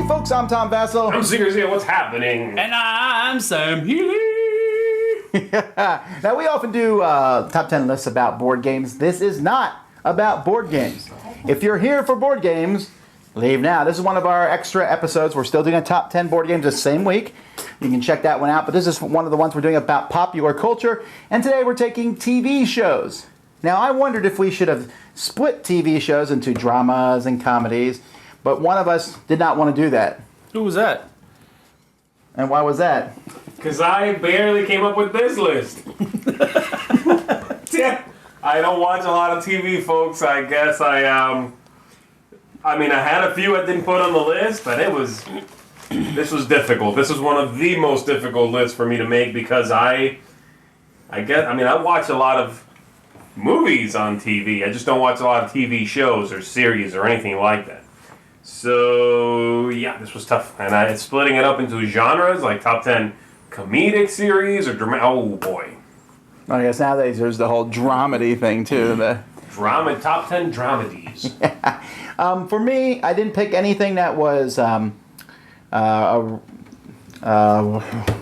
Hey folks, I'm Tom Vassell. I'm Seekers here. What's happening? And I'm Sam Healy. Now we often do top 10 lists about board games. This is not about board games. If you're here for board games, leave now. This is one of our extra episodes. We're still doing a top 10 board games the same week. You can check that one out. But this is one of the ones we're doing about popular culture. And today we're taking TV shows. Now I wondered if we should have split TV shows into dramas and comedies. But one of us did not want to do that. Who was that? And why was that? Because I barely came up with this list. Yeah, I don't watch a lot of TV, folks. I guess I had a few I didn't put on the list, but this was difficult. This was one of the most difficult lists for me to make because I watch a lot of movies on TV. I just don't watch a lot of TV shows or series or anything like that. So, yeah, this was tough. And it's splitting it up into genres, like top 10 comedic series or drama. Oh, boy. I guess nowadays there's the whole dramedy thing, too. Top 10 dramedies. For me, I didn't pick anything that was a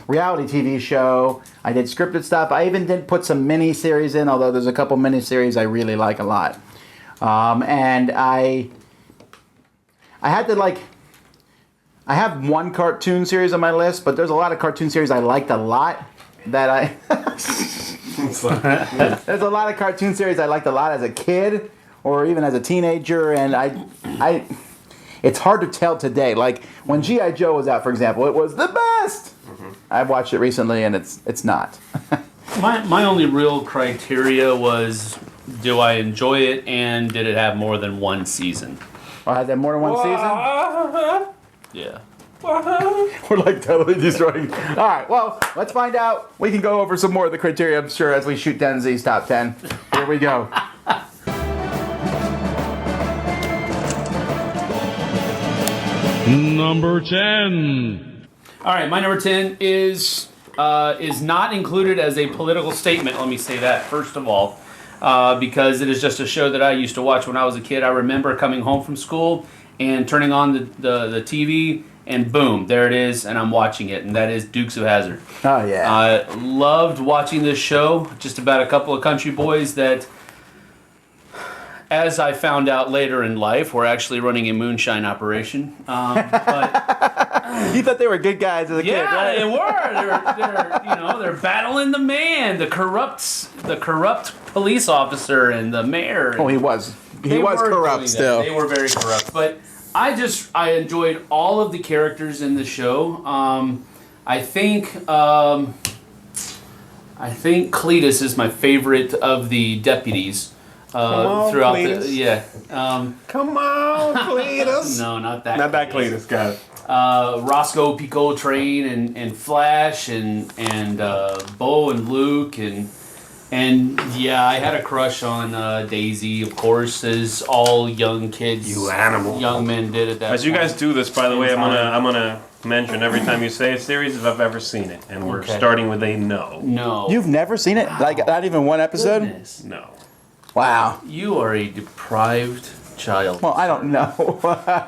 reality TV show. I did scripted stuff. I even did put some mini-series in, although there's a couple mini-series I really like a lot. And I had to I have one cartoon series on my list, but there's a lot of cartoon series I liked a lot that there's a lot of cartoon series I liked a lot as a kid or even as a teenager, and I it's hard to tell today. Like when G.I. Joe was out, for example, it was the best. Mm-hmm. I've watched it recently, and it's not. My only real criteria was, do I enjoy it, and did it have more than one season? Oh, had that more than one season? Yeah. We're like totally destroying. All right, well, let's find out. We can go over some more of the criteria, I'm sure, as we shoot down Z's top 10. Here we go. Number 10. All right, my number 10 is not included as a political statement. Let me say that first of all, because it is just a show that I used to watch when I was a kid. I remember coming home from school and turning on the TV, and boom, there it is, and I'm watching it, and that is Dukes of Hazzard. Oh, yeah. I loved watching this show, just about a couple of country boys that, as I found out later in life, were actually running a moonshine operation. But you thought they were good guys as a kid, right? Yeah, they were. They're battling the man, the corrupt police officer, and the mayor. Oh, he was. He was corrupt still. They were very corrupt, but I enjoyed all of the characters in the show. I think Cletus is my favorite of the deputies. Throughout Cletus. Come on, Cletus. No, not that. Not that Cletus, got it. Roscoe P. Coltrane and Flash and Bo and Luke and yeah, I had a crush on Daisy, of course, as all young kids, You animal. young men did at that. As you guys do this, by the way, Same time. I'm gonna mention every time you say a series if I've ever seen it, and we're Okay. starting with a no. No, You've never seen it? Like, not even one episode? Goodness. No. Wow. You are a deprived child. Well, I don't know.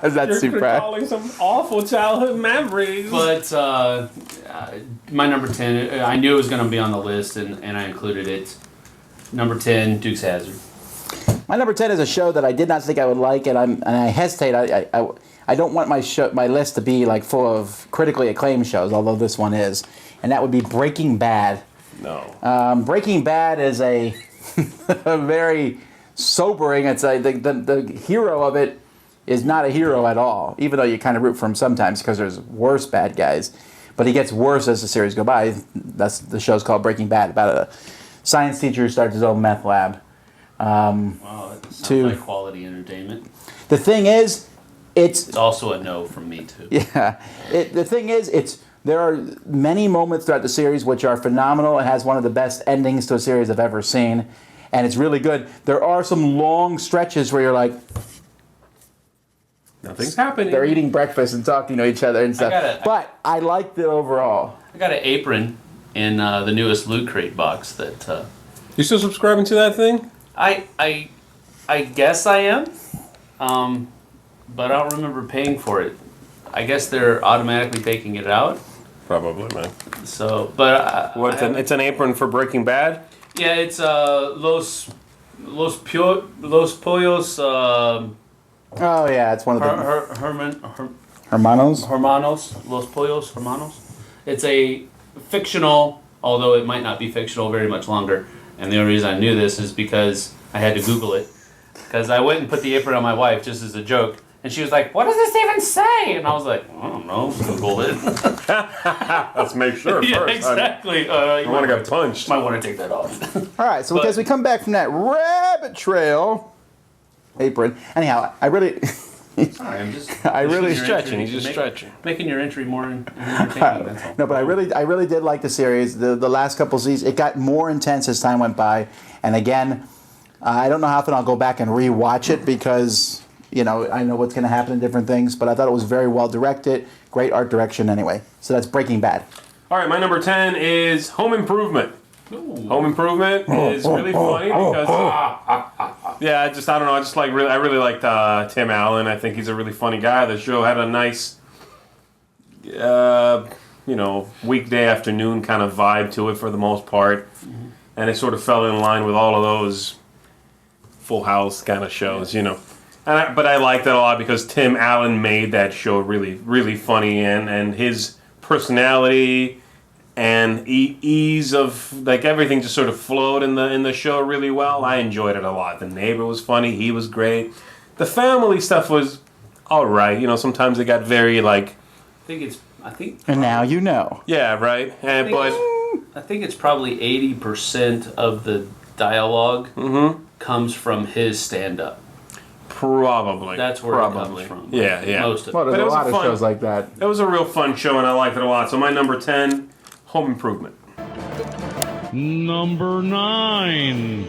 That's too proud. recalling some awful childhood memories. But my number 10, I knew it was going to be on the list, and I included it. Number 10, Dukes of Hazzard. My number 10 is a show that I did not think I would like, and I hesitate. I don't want my list to be like full of critically acclaimed shows, although this one is, and that would be Breaking Bad. No. Breaking Bad is a very sobering. It's the hero of it is not a hero at all, even though you kind of root for him sometimes because there's worse bad guys. But he gets worse as the series go by. That's the show's called Breaking Bad, about a science teacher who starts his own meth lab. Wow, that sounds like quality entertainment. The thing is, It's also a no from me, too. yeah. The thing is, there are many moments throughout the series which are phenomenal. It has one of the best endings to a series I've ever seen, and it's really good. There are some long stretches where you're like, Nothing's happening. they're eating breakfast and talking to each other and stuff. But I liked it overall. I got an apron in the newest Loot Crate box that You still subscribing to that thing? I guess I am, but I don't remember paying for it. I guess they're automatically taking it out. Probably, man. So, but It's an apron for Breaking Bad. yeah, it's Los Pollos Oh yeah, it's one of the Hermanos. Hermanos, Los Pollos Hermanos. It's a fictional, although it might not be fictional very much longer. And the only reason I knew this is because I had to Google it. Because I went and put the apron on my wife just as a joke. And she was like, "What does this even say?" And I was like, "I don't know." Google it. Let's make sure Yeah, first. exactly. I want to get punched. Might want to take that off. All right, so as we come back from that rabbit trail apron, anyhow, I really, Sorry, I'm just. I really Stretching. He's just stretching. Making your entry more entertaining. That's all. no, but I really did like the series. The last couple seasons, it got more intense as time went by, and again, I don't know how often I'll go back and rewatch it because. You know, I know what's going to happen in different things, but I thought it was very well directed, great art direction anyway. So that's Breaking Bad. All right, my number 10 is Home Improvement. Ooh. Home Improvement is really funny because yeah, I don't know, I really liked Tim Allen. I think he's a really funny guy. The show had a nice weekday afternoon kind of vibe to it for the most part. Mm-hmm. And it sort of fell in line with all of those Full House kind of shows, you know. But I liked it a lot because Tim Allen made that show really, really funny, and his personality and ease of like everything just sort of flowed in the show really well. I enjoyed it a lot. The neighbor was funny. He was great. The family stuff was all right. You know, sometimes it got very like. I think. And now you know. Yeah, right. I think it's probably 80% of the dialogue comes from his stand-up. Probably. That's where it comes from. Yeah. Most of Well, it. there's But it a was lot a of fun- shows like that. It was a real fun show, and I liked it a lot. So my number 10, Home Improvement. Number 9.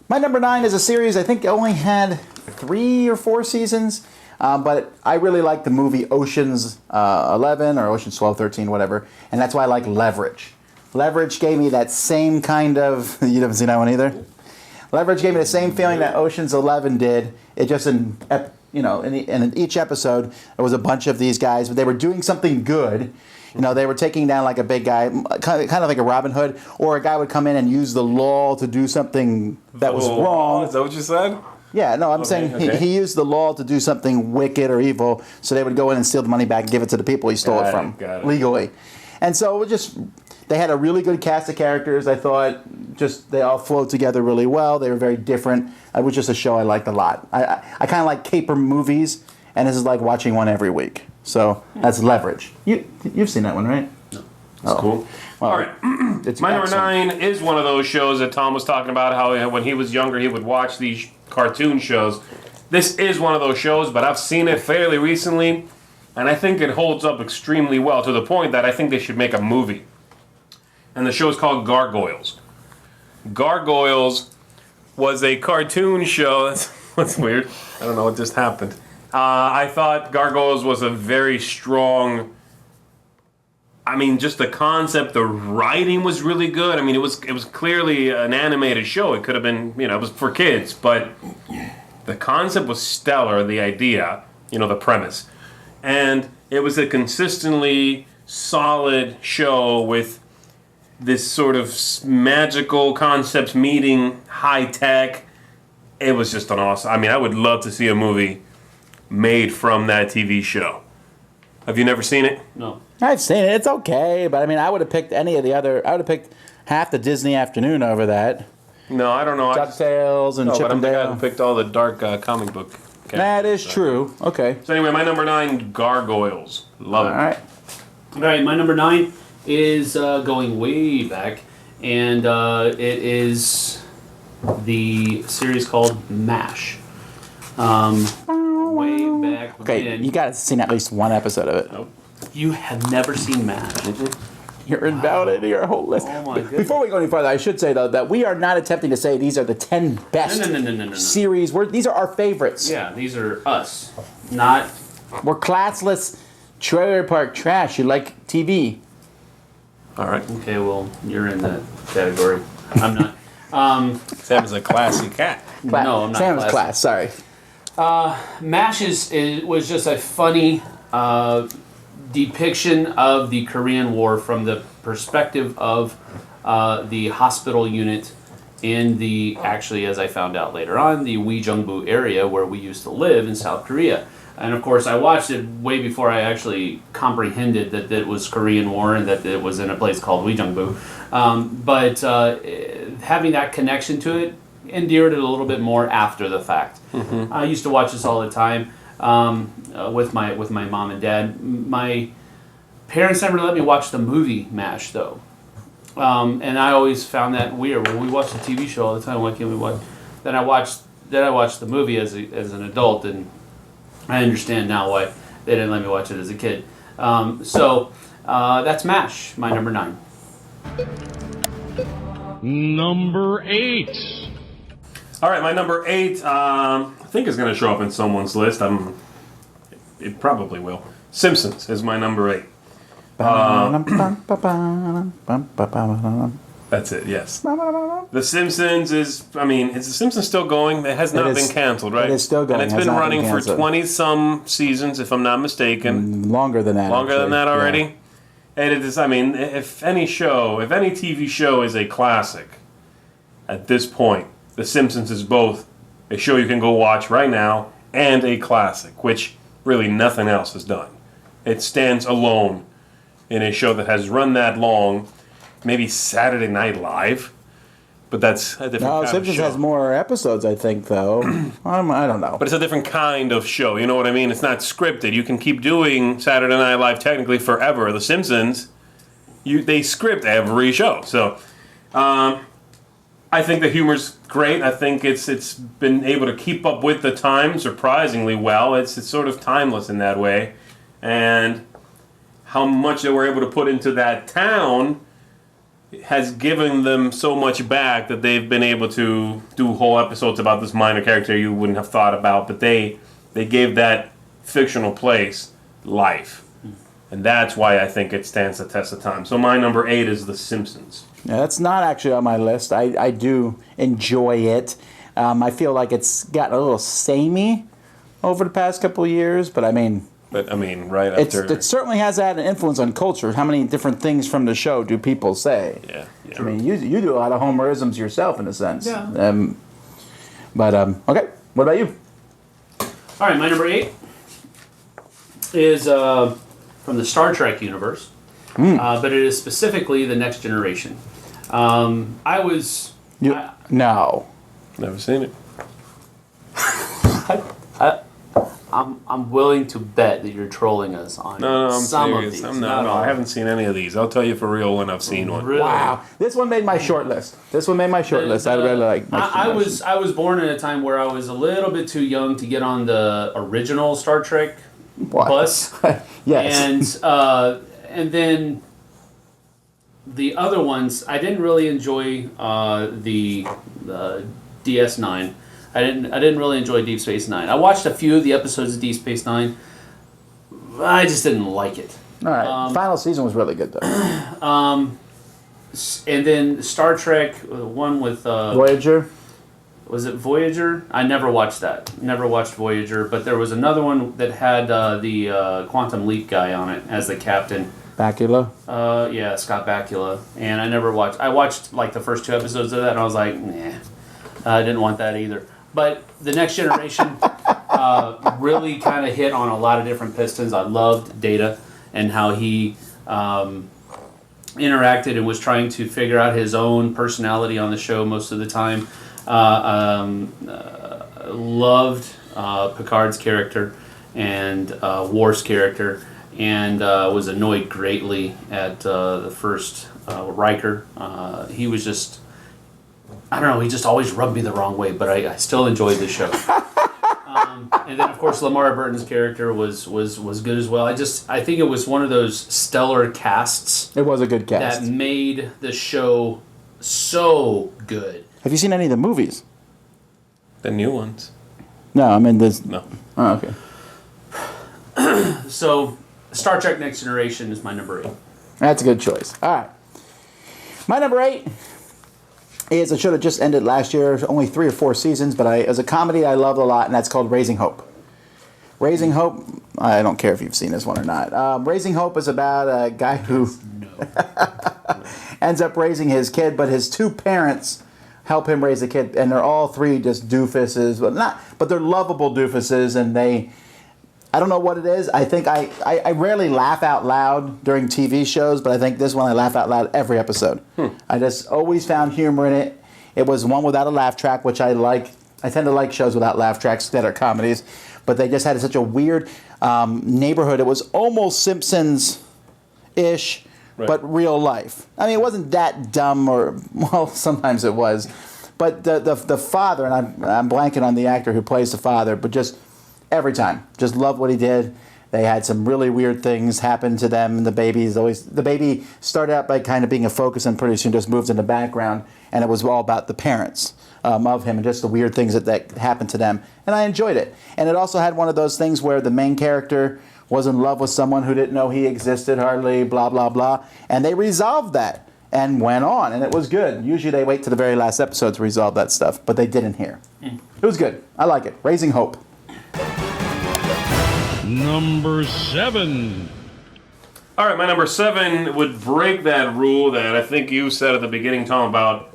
My number 9 is a series I think only had 3 or 4 seasons, but I really like the movie Ocean's 11 or Ocean's 12, 13, whatever, and that's why I like Leverage. Leverage gave me that same kind of... You haven't seen that one either? Leverage gave me the same feeling that Ocean's 11 did. It just in each episode there was a bunch of these guys, but they were doing something good. You know, they were taking down like a big guy, kind of like a Robin Hood, or a guy would come in and use the law to do something that was wrong. Is that what you said? Yeah, no, I'm saying okay. he used the law to do something wicked or evil, so they would go in and steal the money back and give it to the people he stole it from legally. And so they had a really good cast of characters. I thought they all flowed together really well. They were very different. It was just a show I liked a lot. I kind of like caper movies, and this is like watching one every week. So that's Leverage. You've seen that one, right? No. That's cool. Well, All right. It's My number excellent. 9 is one of those shows that Tom was talking about, how when he was younger he would watch these cartoon shows. This is one of those shows, but I've seen it fairly recently, and I think it holds up extremely well to the point that I think they should make a movie. And the show is called Gargoyles. Gargoyles was a cartoon show. That's weird. I don't know what just happened. I thought Gargoyles was a very strong... I mean, just the concept, the writing was really good. I mean, it was clearly an animated show. It could have been, it was for kids, but the concept was stellar, the idea, the premise. And it was a consistently solid show with this sort of magical concepts meeting high tech. It was just an awesome... I mean, I would love to see a movie made from that TV show. Have you never seen it? No. I've seen it. It's okay, but I mean, I would have picked any of the other... I would have picked half the Disney afternoon over that. No, I don't know. DuckTales and Chip and Dale. Chippendale. I picked all the dark comic book characters. That is true. Okay. So anyway, my number 9, Gargoyles. Love it. All right. All right, my number 9 is going way back, and it is the series called MASH. Way back Okay, when. you got to seen at least one episode of it. Nope. You have never seen MASH. You're invalidating your whole list. Oh my goodness. Before we go any further, I should say though that we are not attempting to say these are the 10 best No. series. These are our favorites. Yeah, these are us, not. We're classless trailer park trash. You like TV? All right. Okay, well, you're in that category. I'm not. Sam's a classy cat. No, I'm not Sam's classy. class. Sorry. MASH was just a funny depiction of the Korean War from the perspective of the hospital unit in the, actually, as I found out later on, the Uijeongbu area where we used to live in South Korea. And of course, I watched it way before I actually comprehended that it was Korean War and that it was in a place called Uijeongbu. But having that connection to it endeared it a little bit more after the fact. I used to watch this all the time with my mom and dad. My parents never let me watch the movie MASH though. And I always found that weird. When we watch the TV show all the time, why can't we watch? Then I watched the movie as an adult, and I understand now why they didn't let me watch it as a kid. So that's MASH, my number 9. Number 8. All right, my number 8, I think is going to show up in someone's list. It probably will. Simpsons is my number 8. That's it, yes. The Simpsons is, is The Simpsons still going? It has not been canceled, right? It is still going. And it's been running for 20-some seasons, if I'm not mistaken. Longer than that. Longer than that already? Yeah. And it is, if any TV show is a classic, at this point, The Simpsons is both a show you can go watch right now and a classic, which really nothing else has done. It stands alone in a show that has run that long. Maybe Saturday Night Live, but that's a different kind of show. Simpsons has more episodes, I think, though. I don't know. But it's a different kind of show, you know what I mean? It's not scripted. You can keep doing Saturday Night Live technically forever. The Simpsons, they script every show. So I think the humor's great. I think it's been able to keep up with the time surprisingly well. It's sort of timeless in that way. And how much they were able to put into that town has given them so much back that they've been able to do whole episodes about this minor character you wouldn't have thought about, but they gave that fictional place life. And that's why I think it stands the test of time. So my number 8 is The Simpsons. Yeah, that's not actually on my list. I do enjoy it. I feel like it's gotten a little samey over the past couple of years, but right after... It certainly has had an influence on culture. How many different things from the show do people say? Yeah. You do a lot of Homerisms yourself, in a sense. Yeah. Okay. What about you? All right, my number 8 is from the Star Trek universe, but it is specifically The Next Generation. No. Never seen it. I'm willing to bet that you're trolling us on I'm some serious. of these. No, I haven't seen any of these. I'll tell you for real when I've seen one. Really? Wow. This one made my short list. I really like Next Generation. I was born in a time where I was a little bit too young to get on the original Star Trek bus. Yes. And then the other ones, I didn't really enjoy the DS9. I didn't really enjoy Deep Space Nine. I watched a few of the episodes of Deep Space Nine. I just didn't like it. All right. Final season was really good, though. And then Star Trek, one with Voyager. Was it Voyager? I never watched that. Never watched Voyager. But there was another one that had the Quantum Leap guy on it as the captain. Bakula. Yeah, Scott Bakula. And I never watched. I watched like the first 2 episodes of that, and I was like, nah, I didn't want that either. But The Next Generation really kind of hit on a lot of different pistons. I loved Data and how he interacted and was trying to figure out his own personality on the show most of the time. Loved Picard's character and Worf's character, and was annoyed greatly at the first Riker. He was just... I don't know, he just always rubbed me the wrong way, but I still enjoyed the show. And then, of course, Lamar Burton's character was good as well. I think it was one of those stellar casts. It was a good cast. That made the show so good. Have you seen any of the movies? The new ones. No, I mean this. No. Oh, okay. So, Star Trek Next Generation is my number 8. That's a good choice. All right. My number 8 is a show that just ended last year. Only 3 or 4 seasons, but it was a comedy I loved a lot, and that's called Raising Hope. Raising Hope, I don't care if you've seen this one or not. Raising Hope is about a guy who ends up raising his kid, but his two parents help him raise the kid, and they're all three just doofuses, but they're lovable doofuses, and I don't know what it is. I think I rarely laugh out loud during TV shows, but I think this one I laugh out loud every episode. I just always found humor in it. It was one without a laugh track, which I like. I tend to like shows without laugh tracks that are comedies, but they just had such a weird neighborhood. It was almost Simpsons-ish, Right. but real life. I mean, it wasn't that dumb, or well, sometimes it was. But the father, and I'm blanking on the actor who plays the father, but just every time, just loved what he did. They had some really weird things happen to them. The baby started out by kind of being a focus, and pretty soon just moved in the background, and it was all about the parents of him and just the weird things that happened to them. And I enjoyed it. And it also had one of those things where the main character was in love with someone who didn't know he existed hardly, blah, blah, blah. And they resolved that and went on, and it was good. Usually they wait to the very last episode to resolve that stuff, but they didn't here. It was good. I like it. Raising Hope. Number 7. All right, my number 7 would break that rule that I think you said at the beginning, Tom, about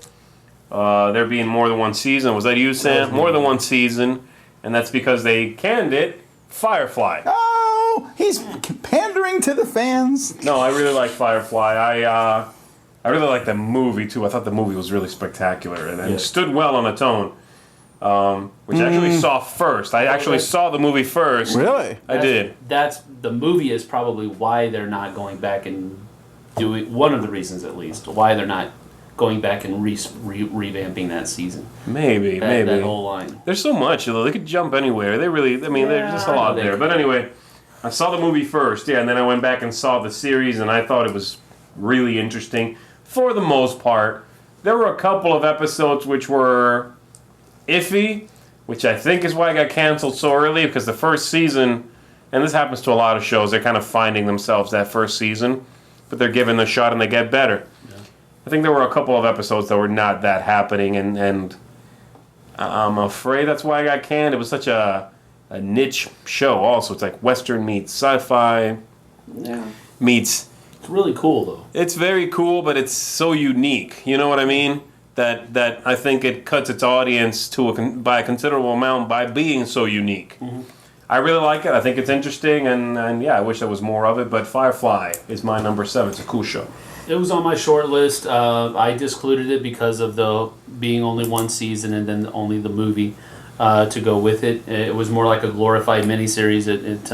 there being more than one season. Was that you, Sam? More than one season, and that's because they canned it. Firefly. Oh, he's pandering to the fans. No, I really like Firefly. I really like the movie too. I thought the movie was really spectacular and stood well on its own. Which I actually saw first. I actually saw the movie first. Really? I did. That's the movie is probably why they're not going back and doing, one of the reasons at least why they're not going back and revamping that season. Maybe. That whole line. There's so much. They could jump anywhere. There's just a lot there. But anyway, I saw the movie first, and then I went back and saw the series, and I thought it was really interesting. For the most part, there were a couple of episodes which were iffy, which I think is why I got canceled so early, because the first season, and this happens to a lot of shows, they're kind of finding themselves that first season, but they're given the shot and they get better. Yeah. I think there were a couple of episodes that were not that happening, and I'm afraid that's why I got canned. It was such a niche show also. It's like Western meets sci-fi meets... It's really cool, though. It's very cool, but it's so unique. You know what I mean? That I think it cuts its audience by a considerable amount by being so unique. Mm-hmm. I really like it. I think it's interesting, and yeah, I wish there was more of it. But Firefly is my number 7. It's a cool show. It was on my short list. I discluded it because of the being only one season and then only the movie to go with it. It was more like a glorified miniseries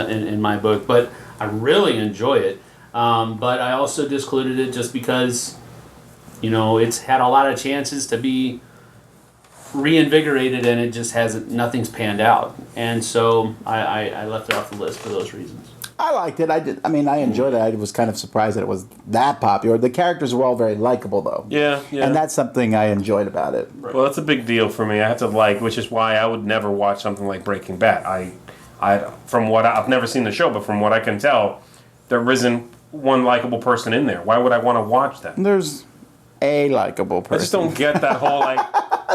in my book, but I really enjoy it. But I also discluded it just because, it's had a lot of chances to be reinvigorated, and it just nothing's panned out. And so I left it off the list for those reasons. I liked it. I enjoyed it. I was kind of surprised that it was that popular. The characters were all very likable, though. Yeah. And that's something I enjoyed about it. Well, that's a big deal for me. I have to which is why I would never watch something like Breaking Bad. I've never seen the show, but from what I can tell, there isn't one likable person in there. Why would I want to watch that? There's a likable person. I just don't get that whole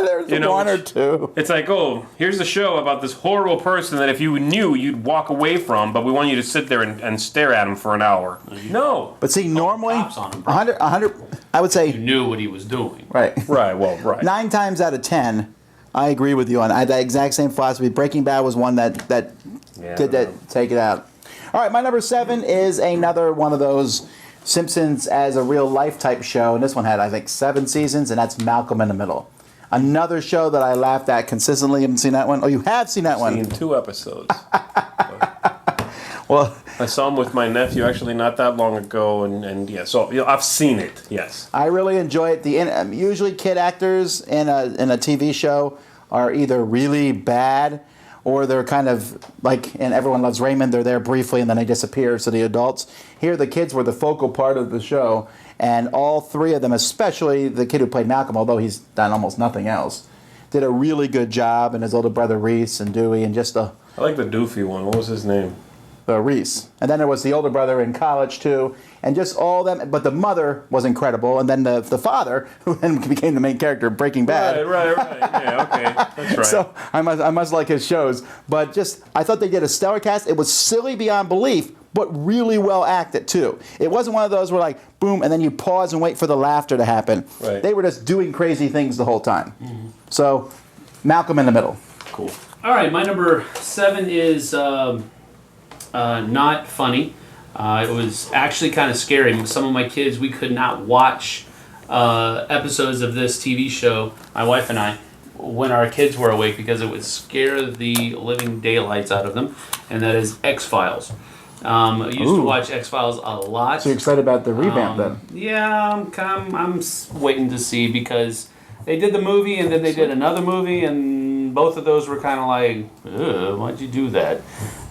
There's one or two. It's like, oh, here's a show about this horrible person that if you knew, you'd walk away from, but we want you to sit there and stare at him for an hour. No. But see, normally, Cops on him, 100, I would say, You knew what he was doing. right. Right. 9 times out of 10, I agree with you on that exact same philosophy. Breaking Bad was one that did that, take it out. All right, my number 7 is another one of those Simpsons as a real life type show, and this one had, I think, 7 seasons, and that's Malcolm in the Middle. Another show that I laughed at consistently. You haven't seen that one? Oh, you have seen that one? I've seen 2 episodes. Well, I saw him with my nephew actually not that long ago, and yeah, so I've seen it. Yes, I really enjoy it. Usually, kid actors in a TV show are either really bad, or they're kind of like in Everyone Loves Raymond. They're there briefly and then they disappear. So the adults here, the kids were the focal part of the show, and all 3 of them, especially the kid who played Malcolm, although he's done almost nothing else, did a really good job. And his older brother Reese and Dewey and just I like the Doofy one. What was his name? Reese. And then there was the older brother in college too, and just all them. But the mother was incredible, and then the father, who then became the main character of Breaking Bad. Right. Yeah, okay. That's right. So I must like his shows, but just I thought they did a stellar cast. It was silly beyond belief, but really well acted too. It wasn't one of those where like boom, and then you pause and wait for the laughter to happen. Right. They were just doing crazy things the whole time. So Malcolm in the Middle. Cool. All right, my number 7 is not funny. It was actually kind of scary. Some of my kids, we could not watch episodes of this TV show, my wife and I, when our kids were awake because it would scare the living daylights out of them, and that is X-Files. I used to watch X-Files a lot. So you're excited about the revamp then? Yeah, I'm waiting to see because they did the movie and then they did another movie, and both of those were kind of like, ugh, why'd you do that?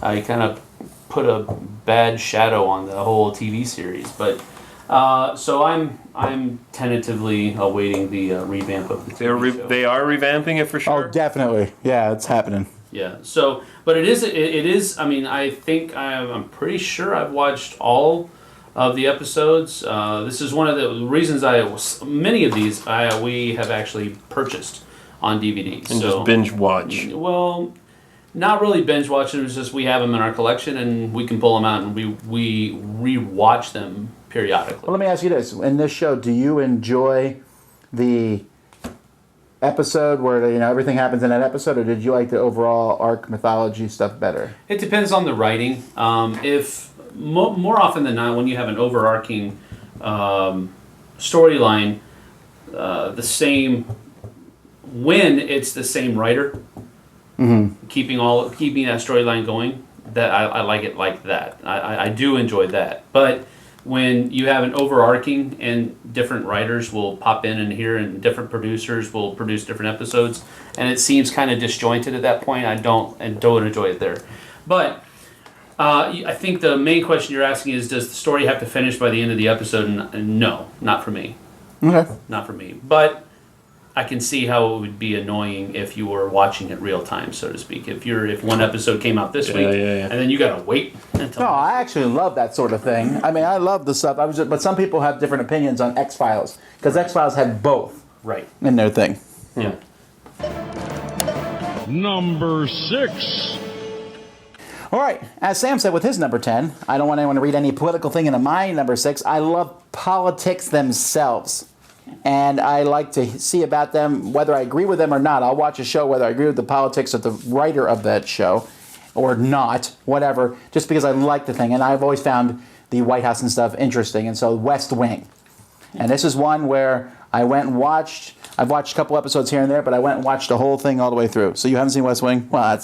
You kind of put a bad shadow on the whole TV series. But so I'm tentatively awaiting the revamp of the TV show. They are revamping it for sure. Oh, definitely. Yeah, it's happening. Yeah. So, but it is. I mean, I think I'm pretty sure I've watched all of the episodes. This is one of the reasons many of these we have actually purchased on DVD. And just binge watch. Well, not really binge watch. It was just we have them in our collection and we can pull them out and we rewatch them periodically. Well, let me ask you this: in this show, do you enjoy the episode where everything happens in that episode, or did you like the overall arc mythology stuff better? It depends on the writing. If more often than not, when you have an overarching storyline, when it's the same writer keeping that storyline going, that I like it like that. I do enjoy that, but when you have an overarching and different writers will pop in and here and different producers will produce different episodes and it seems kind of disjointed at that point, I don't enjoy it there. But I think the main question you're asking is, does the story have to finish by the end of the episode? And no, not for me. Okay. Not for me. But I can see how it would be annoying if you were watching it real time, so to speak. If one episode came out this week and then you gotta wait until. No, I actually love that sort of thing. I mean, I love the stuff. But some people have different opinions on X-Files because X-Files had both right in their thing. Yeah. Number 6. All right, as Sam said with his number 10, I don't want anyone to read any political thing into my number 6. I love politics themselves. And I like to see about them, whether I agree with them or not. I'll watch a show whether I agree with the politics of the writer of that show or not, whatever, just because I like the thing. And I've always found the White House and stuff interesting. And so West Wing. And this is one where I went and watched. I've watched a couple episodes here and there, but I went and watched the whole thing all the way through. So you haven't seen West Wing? Well,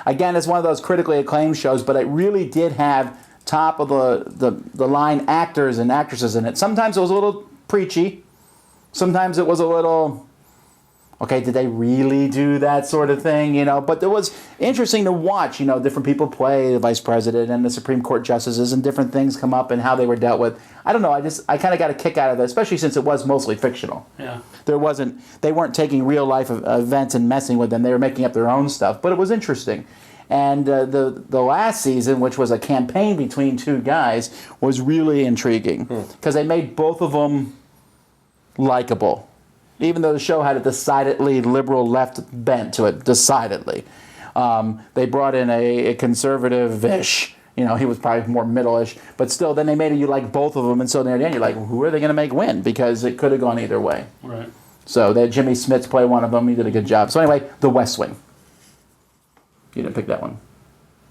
again, it's one of those critically acclaimed shows, but it really did have top of the line actors and actresses in it. Sometimes it was a little preachy. Sometimes it was a little, okay, did they really do that sort of thing? But it was interesting to watch, different people play the vice president and the Supreme Court justices and different things come up and how they were dealt with. I don't know, I kind of got a kick out of it, especially since it was mostly fictional. Yeah. They weren't taking real life events and messing with them. They were making up their own stuff, but it was interesting. And the last season, which was a campaign between two guys, was really intriguing because they made both of them likable, even though the show had a decidedly liberal left bent to it. Decidedly, they brought in a conservative-ish. He was probably more middle-ish, but still, then they made you like both of them, and so near the end, you're like, who are they going to make win? Because it could have gone either way. Right. So they had Jimmy Smits play one of them. He did a good job. So anyway, The West Wing. You didn't pick that one.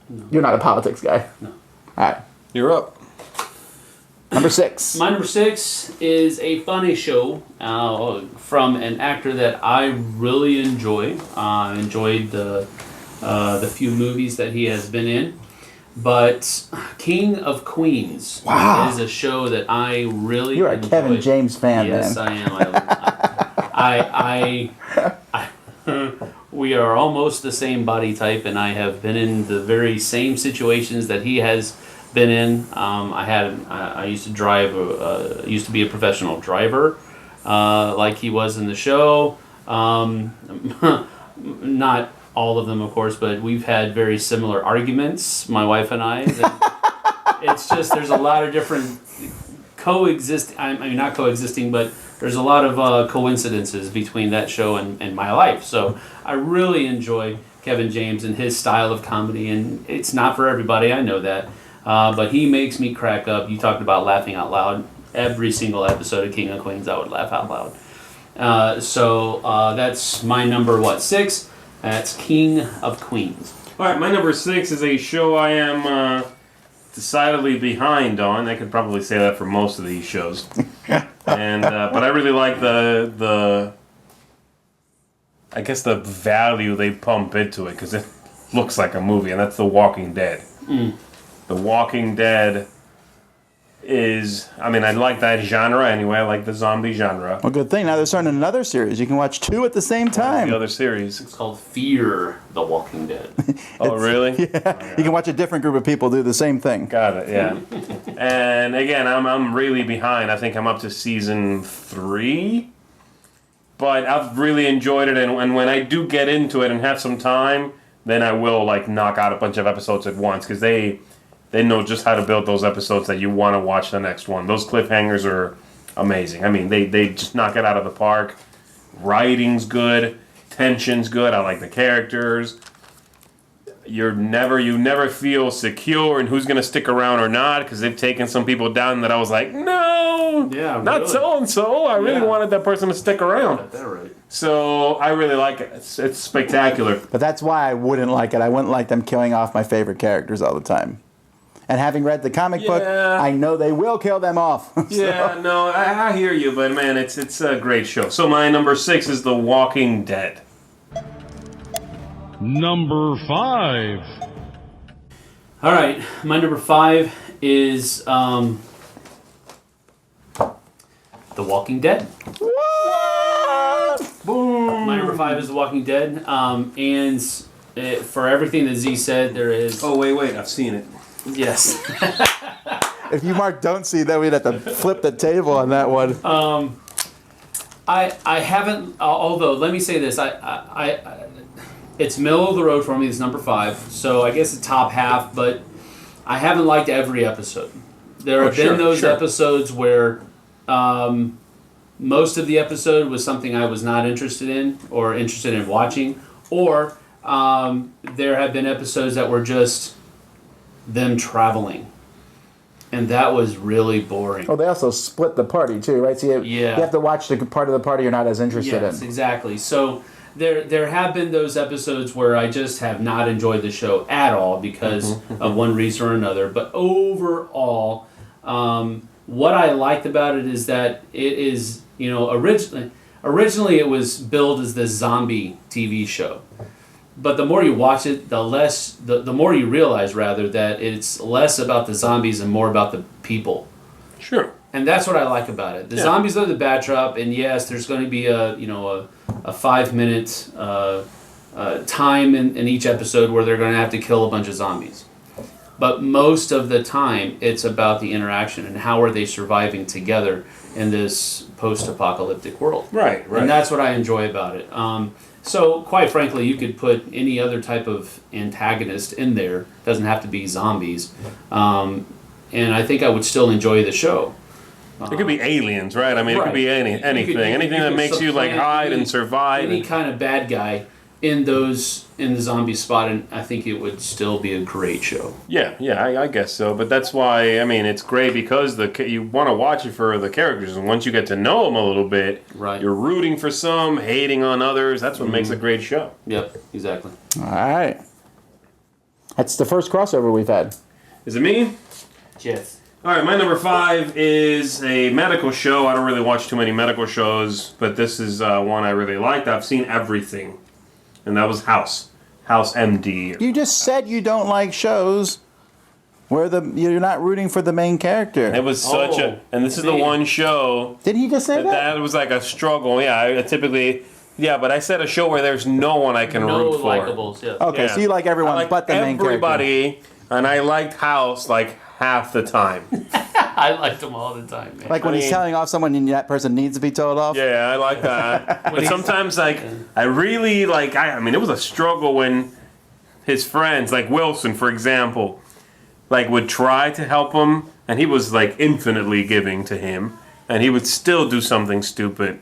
No. You're not a politics guy. No. All right. You're up. Number 6. My number 6 is a funny show from an actor that I really enjoy. Enjoyed the few movies that he has been in. But King of Queens is a show that I really You're a enjoy. Kevin James fan, yes, man. I am. We are almost the same body type, and I have been in the very same situations that he has been in. I used to drive. Used to be a professional driver, like he was in the show. Not all of them, of course, but we've had very similar arguments, my wife and I. It's just there's a lot of different not coexisting, but there's a lot of coincidences between that show and my life. So I really enjoy Kevin James and his style of comedy, and it's not for everybody, I know that, but he makes me crack up. You talked about laughing out loud. Every single episode of King of Queens, I would laugh out loud. So that's my number, 6? That's King of Queens. All right, my number 6 is a show I am decidedly behind on. I could probably say that for most of these shows. And but I really like the I guess the value they pump into it, because it looks like a movie, and that's The Walking Dead. The Walking Dead is, I mean, I like that genre anyway. I like the zombie genre. Well, good thing. Now they're starting another series. You can watch 2 at the same time. The other series. It's called Fear the Walking Dead. Oh, really? Yeah. You can watch a different group of people do the same thing. Got it, yeah. And again, I'm really behind. I think I'm up to season 3. But I've really enjoyed it, and when I do get into it and have some time, then I will like knock out a bunch of episodes at once, because they know just how to build those episodes that you want to watch the next one. Those cliffhangers are amazing. I mean, they just knock it out of the park. Writing's good, tension's good. I like the characters. You never feel secure in who's going to stick around or not, because they've taken some people down that I was like, no, Yeah, not really. so and so. I really Yeah. wanted that person to stick around. Got that right. So I really like it. It's spectacular. But that's why I wouldn't like it. I wouldn't like them killing off my favorite characters all the time. And having read the comic book, Yeah. I know they will kill them off. Yeah, no, I hear you, but man, it's a great show. So my number 6 is The Walking Dead. Number 5. All right, my number 5 is The Walking Dead. What? Boom. My number 5 is The Walking Dead, and for everything that Z said, there is Oh, wait, I've seen it. yes. If you, Mark, don't see that, we'd have to flip the table on that one. I haven't. Although let me say this, I it's middle of the road for me. It's number 5, so I guess the top half. But I haven't liked every episode. There have been those episodes where most of the episode was something I was not interested in or interested in watching, or there have been episodes that were just them traveling. And that was really boring. Oh, they also split the party too, right? So you have to watch the part of the party you're not as interested Yes, in. exactly. So there have been those episodes where I just have not enjoyed the show at all because of one reason or another. But overall, what I liked about it is that it is, originally it was billed as this zombie TV show. But the more you watch it, the more you realize, rather, that it's less about the zombies and more about the people. Sure. And that's what I like about it. The zombies are the backdrop, and yes, there's going to be a 5-minute time in each episode where they're going to have to kill a bunch of zombies. But most of the time, it's about the interaction and how are they surviving together in this post-apocalyptic world. Right. And that's what I enjoy about it. So, quite frankly, you could put any other type of antagonist in there. It doesn't have to be zombies. And I think I would still enjoy the show. It could be aliens, right? I mean, it could be anything. Anything that makes you like hide and survive. Any kind of bad guy in the zombie spot, and I think it would still be a great show. Yeah, I guess so. But that's why, I mean, it's great because you want to watch it for the characters, and once you get to know them a little bit, Right. you're rooting for some, hating on others. That's what makes a great show. Yep, exactly. All right. That's the first crossover we've had. Is it me? Yes. All right, my number 5 is a medical show. I don't really watch too many medical shows, but this is one I really liked. I've seen everything, and that was House MD. You just said you don't like shows where you're not rooting for the main character. It was such and this is the one show Did he just say that? that was like a struggle. Yeah, I typically, but I said a show where there's no one I can No root for. likables, yes. Okay, Yeah. so you like everyone I like but the main character. everybody, and I liked House like half the time. I liked him all the time, man. Like when I he's mean- telling off someone and that person needs to be told off. Yeah, I like that. But sometimes, like, I really, like, I mean, it was a struggle when his friends, like Wilson, for example, like, would try to help him, and he was, like, infinitely giving to him, and he would still do something stupid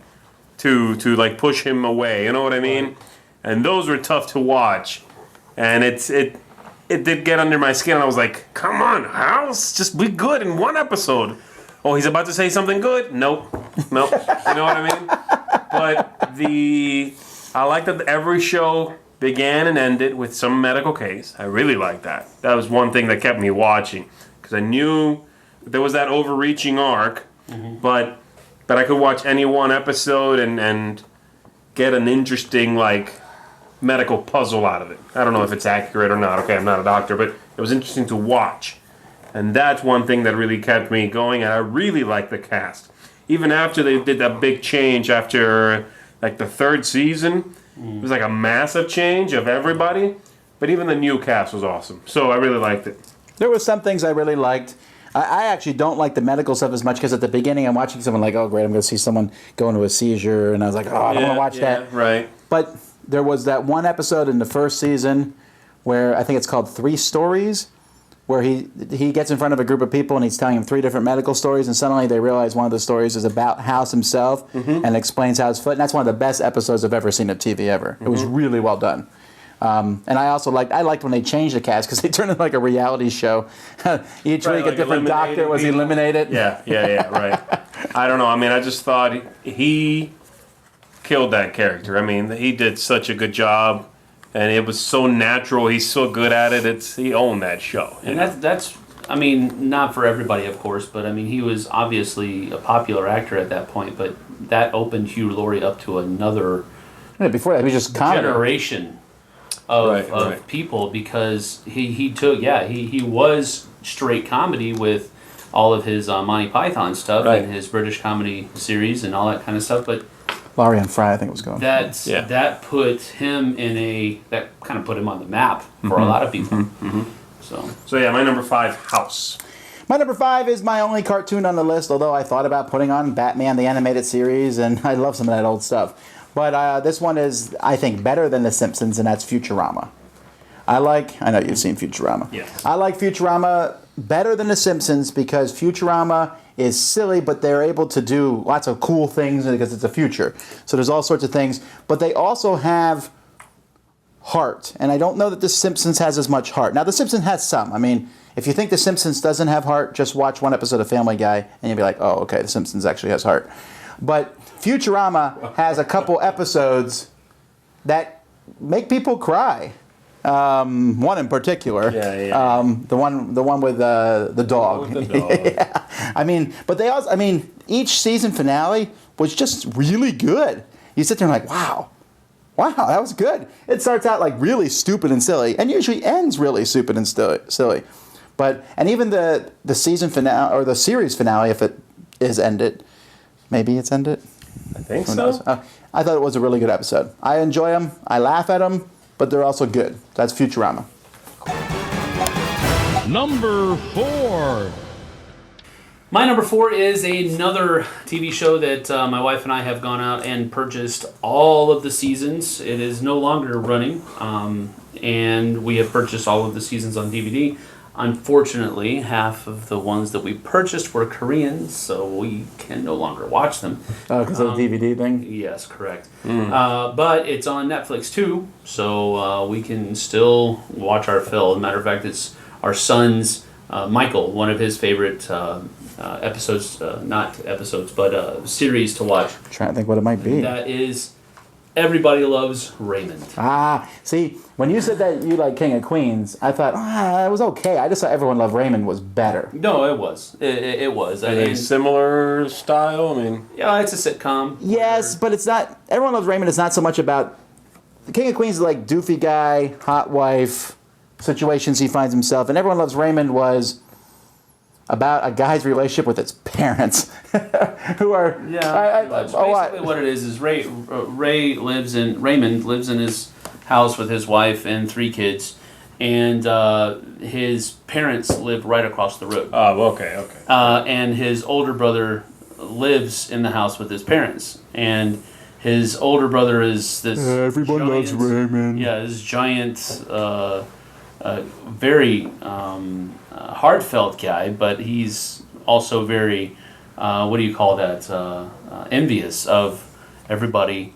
to like, push him away, you know what I mean? And those were tough to watch. And it did get under my skin. I was like, come on, House, just be good in one episode. Oh, he's about to say something good? Nope. You know what I mean? But I like that every show began and ended with some medical case. I really like that. That was one thing that kept me watching. Because I knew there was that overreaching arc, but I could watch any one episode and get an interesting, like, medical puzzle out of it. I don't know if it's accurate or not. Okay, I'm not a doctor, but it was interesting to watch. And that's one thing that really kept me going, and I really like the cast. Even after they did that big change after, like, the third season, it was like a massive change of everybody, but even the new cast was awesome. So I really liked it. There were some things I really liked. I actually don't like the medical stuff as much because at the beginning I'm watching someone like, oh great, I'm going to see someone go into a seizure, and I was like, oh, I don't want to watch that. Right. But there was that one episode in the first season where I think it's called 3 Stories, where he gets in front of a group of people and he's telling them 3 different medical stories, and suddenly they realize one of the stories is about House himself and explains how his foot. And that's one of the best episodes I've ever seen of TV ever. It was really well done. And I also liked when they changed the cast because they turned it like a reality show. Each Right, week like a different doctor was eliminating people. eliminated. Yeah, right. I don't know. I mean, I just thought he killed that character. I mean, he did such a good job, and it was so natural. He's so good at it. He owned that show. And that's I mean, not for everybody, of course, but I mean, he was obviously a popular actor at that point, but that opened Hugh Laurie up to another Yeah, before that, he was just comedy. generation of Right. people, because he was straight comedy with all of his Monty Python stuff Right. and his British comedy series and all that kind of stuff, but Laurie and Fry, I think it was going. that put him that kind of put him on the map for a lot of people. So yeah, my number 5, House. My number 5 is my only cartoon on the list, although I thought about putting on Batman the Animated Series, and I love some of that old stuff. But this one is, I think, better than The Simpsons, and that's Futurama. I know you've seen Futurama. Yes. I like Futurama better than The Simpsons because Futurama is silly, but they're able to do lots of cool things because it's a future. So there's all sorts of things. But they also have heart. And I don't know that The Simpsons has as much heart. Now, The Simpsons has some. I mean, if you think The Simpsons doesn't have heart, just watch one episode of Family Guy and you'll be like, oh, okay, The Simpsons actually has heart. But Futurama has a couple episodes that make people cry. One in particular. Yeah. The one with the dog. With the dog. Yeah. I mean, but they also, each season finale was just really good. You sit there and like, wow, that was good. It starts out like really stupid and silly, and usually ends really stupid and silly. And even the season finale or the series finale, if it is ended, maybe it's ended. I think Who so. knows? I thought it was a really good episode. I enjoy them. I laugh at them, but they're also good. That's Futurama. Number 4. My number 4 is another TV show that my wife and I have gone out and purchased all of the seasons. It is no longer running, and we have purchased all of the seasons on DVD. Unfortunately, half of the ones that we purchased were Korean, so we can no longer watch them. Oh, because of the DVD thing? Yes, correct. But it's on Netflix too, so we can still watch our fill. As a matter of fact, it's our son's Michael, one of his favorite episodes, not episodes, but series to watch. I'm trying to think what it might be. That is Everybody Loves Raymond. See, when you said that you like King of Queens, I thought, it was okay. I just thought Everyone Loved Raymond was better. No, it was. It was. Are they similar style? I mean, Yeah, it's a sitcom. Yes, but it's not. Everyone Loves Raymond is not so much about. The King of Queens is like doofy guy, hot wife, situations he finds himself, and Everyone Loves Raymond was about a guy's relationship with his parents, who are Basically, what it is Raymond lives in his house with his wife and 3 kids, and his parents lived right across the road. Oh, okay. And his older brother lives in the house with his parents. And his older brother is this. Everyone giant, loves Raymond. Yeah, this giant, very heartfelt guy, but he's also very, what do you call that? Envious of everybody.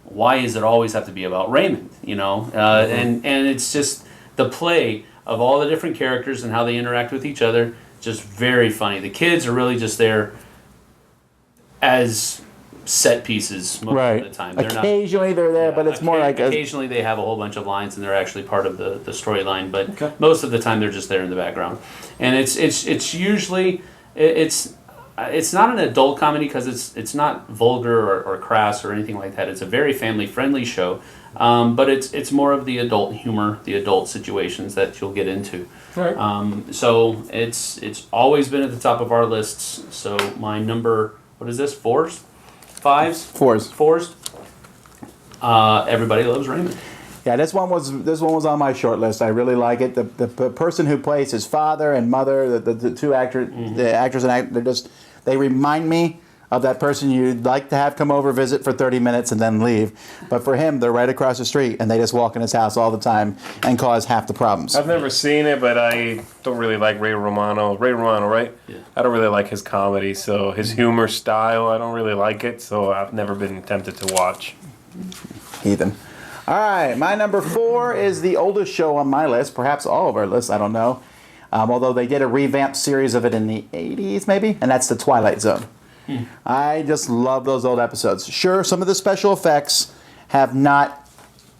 Why does it always have to be about Raymond? You know, and it's just the play of all the different characters and how they interact with each other. Just very funny. The kids are really just there as set pieces most Right. of the time. They're Occasionally they're there, but it's more like occasionally they have a whole bunch of lines and they're actually part of the storyline. But Okay. most of the time they're just there in the background. And it's usually it's not an adult comedy because it's not vulgar or crass or anything like that. It's a very family friendly show, but it's more of the adult humor, the adult situations that you'll get into. Right. So it's always been at the top of our lists. So my number, what is this? Fours? Fives? fours. Everybody Loves Raymond. Yeah, this one was on my short list. I really like it. The person who plays his father and mother, the two actors, the actors and they remind me of that person you'd like to have come over, visit for 30 minutes and then leave. But for him, they're right across the street and they just walk in his house all the time and cause half the problems. I've never seen it, but I don't really like Ray Romano. Ray Romano, right? Yeah. I don't really like his comedy, so his humor style, I don't really like it, so I've never been tempted to watch. Heathen. All right, my number 4 is the oldest show on my list, perhaps all of our lists, I don't know. Although they did a revamped series of it in the 80s, maybe, and that's The Twilight Zone. I just love those old episodes. Sure, some of the special effects have not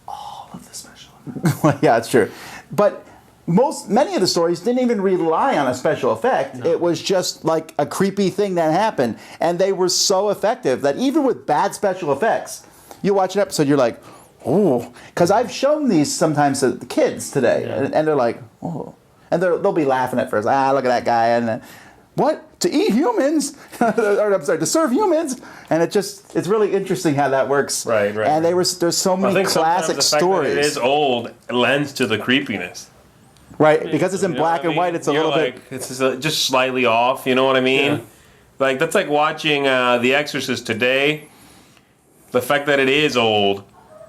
all of the special effects. Well, yeah, it's true. But many of the stories didn't even rely on a special effect. No. It was just like a creepy thing that happened. And they were so effective that even with bad special effects, you watch an episode, you're like, oh. Because I've shown these sometimes to the kids today, and they're like, oh. And they'll be laughing at first. Look at that guy. And what? To eat humans? Or I'm sorry, to serve humans? And it's really interesting how that works. Right. And there's so many classic stories. It is old lends to the creepiness. Right, because it's in black and white, it's a little bit. It's just slightly off. You know what I mean? Yeah. Like that's like watching The Exorcist today. The fact that it is old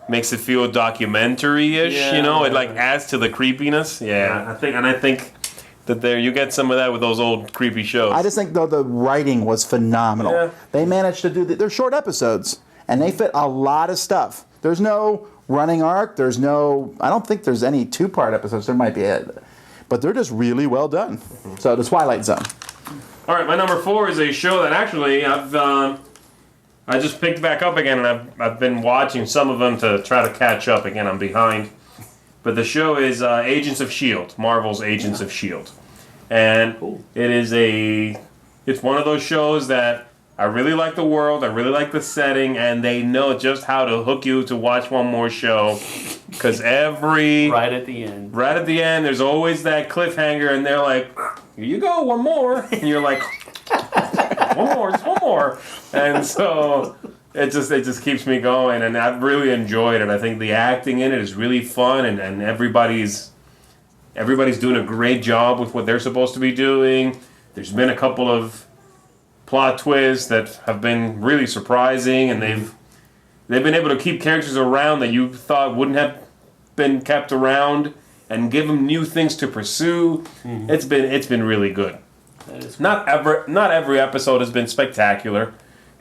makes it feel documentary-ish. Yeah, you know, it like adds to the creepiness. Yeah, I think that there you get some of that with those old creepy shows. I just think though the writing was phenomenal. Yeah. They managed to do they're short episodes and they fit a lot of stuff. There's no running arc. I don't think there's any 2-part episodes. There might be but they're just really well done. Mm-hmm. So The Twilight Zone. All right, my number 4 is a show that actually I just picked back up again, and I've been watching some of them to try to catch up. Again, I'm behind. But the show is Agents of S.H.I.E.L.D., Marvel's Agents of S.H.I.E.L.D. And it's one of those shows that I really like the world, I really like the setting, and they know just how to hook you to watch one more show. Because Right at the end, there's always that cliffhanger, and they're like, here you go, one more. And you're like, just one more. And so it just keeps me going, and I've really enjoyed it. I think the acting in it is really fun, and everybody's doing a great job with what they're supposed to be doing. There's been a couple of plot twists that have been really surprising, and they've been able to keep characters around that you thought wouldn't have been kept around, and give them new things to pursue. Mm-hmm. It's been really good. Not every episode has been spectacular,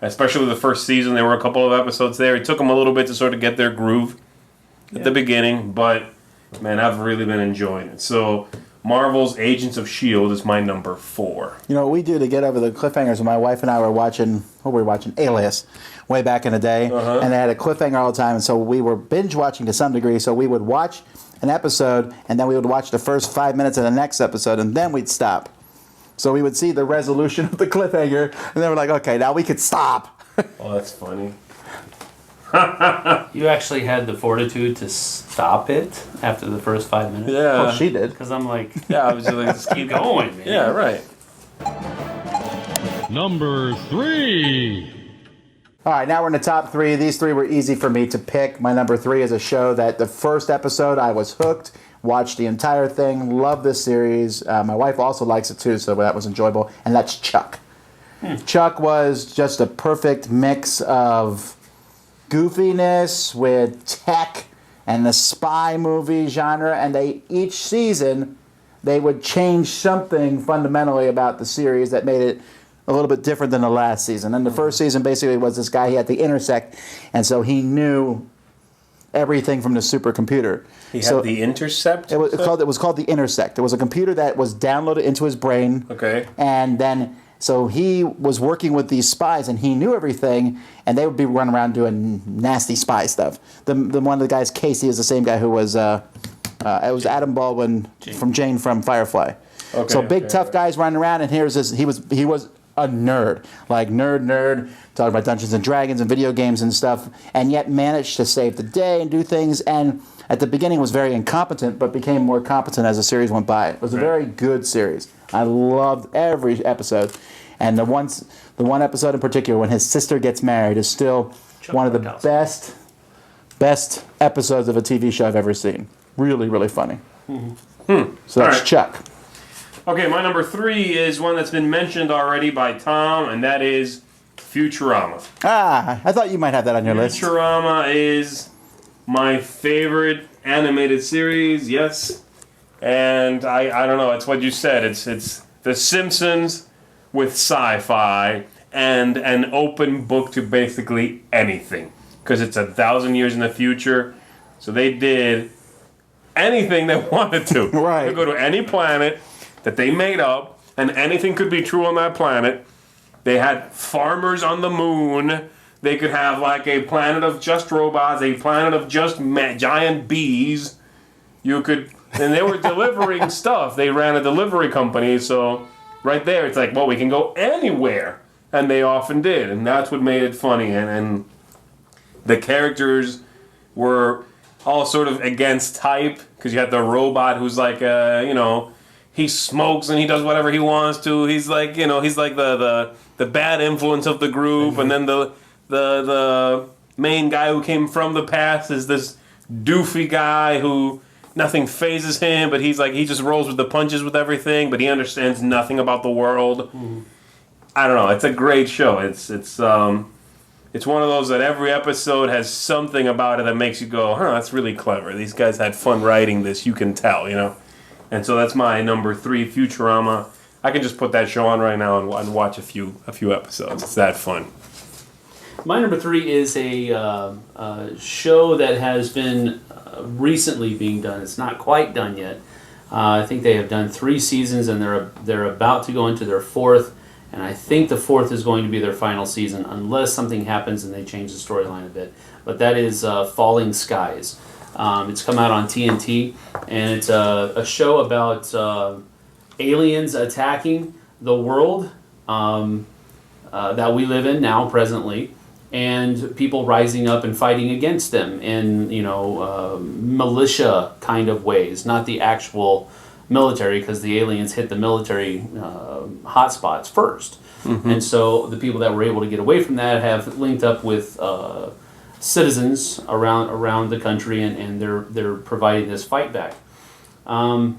especially the first season. There were a couple of episodes there. It took them a little bit to sort of get their groove at the beginning, but man, I've really been enjoying it. So Marvel's Agents of S.H.I.E.L.D. is my number 4. You know what we do to get over the cliffhangers when my wife and I were watching, Alias, way back in the day, and they had a cliffhanger all the time, and so we were binge watching to some degree, so we would watch an episode, and then we would watch the first 5 minutes of the next episode, and then we'd stop. So we would see the resolution of the cliffhanger, and then we're like, okay, now we could stop. Oh, that's funny. you actually had the fortitude to stop it after the first 5 minutes. Yeah. Well, she did. Because I'm like, Yeah, I was just like, just keep going, man. Yeah, right. Number 3. All right, now we're in the top 3. These 3 were easy for me to pick. My number 3 is a show that the first episode I was hooked. Watched the entire thing. Love this series. My wife also likes it too, so that was enjoyable. And that's Chuck. Chuck was just a perfect mix of goofiness with tech and the spy movie genre, and each season they would change something fundamentally about the series that made it a little bit different than the last season. And the first season basically was this guy, he had the Intersect, and so he knew everything from the supercomputer. He had the Intercept? It was called the Intersect. It was a computer that was downloaded into his brain. Okay. And then so he was working with these spies, and he knew everything, and they would be running around doing nasty spy stuff. The one of the guys, Casey, is the same guy who was it was Adam Baldwin from Jane from Firefly. Okay, so big tough guys running around, and here's this. He was a nerd, like nerd, talking about Dungeons and Dragons and video games and stuff, and yet managed to save the day and do things. And at the beginning was very incompetent, but became more competent as the series went by. It was a very good series. I loved every episode, and the one episode in particular when his sister gets married is still one of the best episodes of a TV show I've ever seen. Really, really funny. So that's right. Chuck. Okay, my number 3 is one that's been mentioned already by Tom, and that is Futurama. I thought you might have that on your list. Futurama is my favorite animated series, yes. And I don't know, it's what you said. It's The Simpsons with sci-fi and an open book to basically anything. Because it's 1,000 years in the future. So they did anything they wanted to. Right. They could go to any planet that they made up, and anything could be true on that planet. They had farmers on the moon. They could have like a planet of just robots, a planet of just giant bees. And they were delivering stuff. They ran a delivery company, so right there it's like, well, we can go anywhere. And they often did, and that's what made it funny. And the characters were all sort of against type, because you had the robot who's like, he smokes and he does whatever he wants to. He's like, he's like the bad influence of the group, and then the main guy who came from the past is this doofy guy who nothing phases him, but he's like, he just rolls with the punches with everything, but he understands nothing about the world. I don't know. It's a great show. It's one of those that every episode has something about it that makes you go, that's really clever. These guys had fun writing this. You can tell, And so that's my number 3, Futurama. I can just put that show on right now and watch a few episodes. It's that fun. My number 3 is a show that has been recently being done. It's not quite done yet. I think they have done 3 seasons, and they're about to go into their 4th. And I think the 4th is going to be their final season, unless something happens and they change the storyline a bit. But that is Falling Skies. It's come out on TNT, and it's a show about aliens attacking the world that we live in now, presently, and people rising up and fighting against them in, militia kind of ways, not the actual military, because the aliens hit the military hotspots first. And so the people that were able to get away from that have linked up with citizens around the country, and they're providing this fight back. And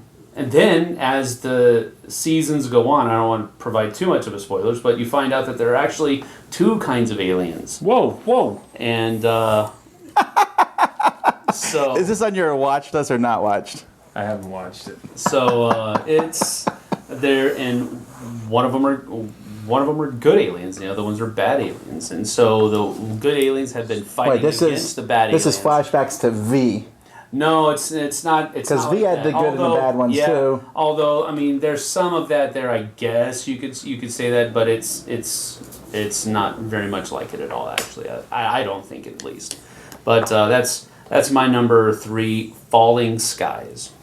then as the seasons go on, I don't want to provide too much of a spoilers, but you find out that there are actually 2 kinds of aliens. Whoa. And so Is this on your watch list or not watched? I haven't watched it. So it's there, and one of them are good aliens, and the other ones are bad aliens. And so the good aliens have been fighting against the bad aliens. This is flashbacks to V. No, it's not. It's because V had the good and the bad ones too. Although there's some of that there. I guess you could say that, but it's not very much like it at all. Actually, I don't think, at least. But that's my number 3, Falling Skies.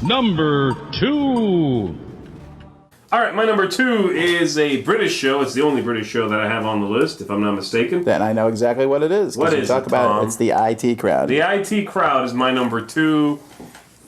Number 2. All right, my number 2 is a British show. It's the only British show that I have on the list, if I'm not mistaken. Then I know exactly what it is. What is talk it, about Tom? It's the IT Crowd. The IT Crowd is my number 2.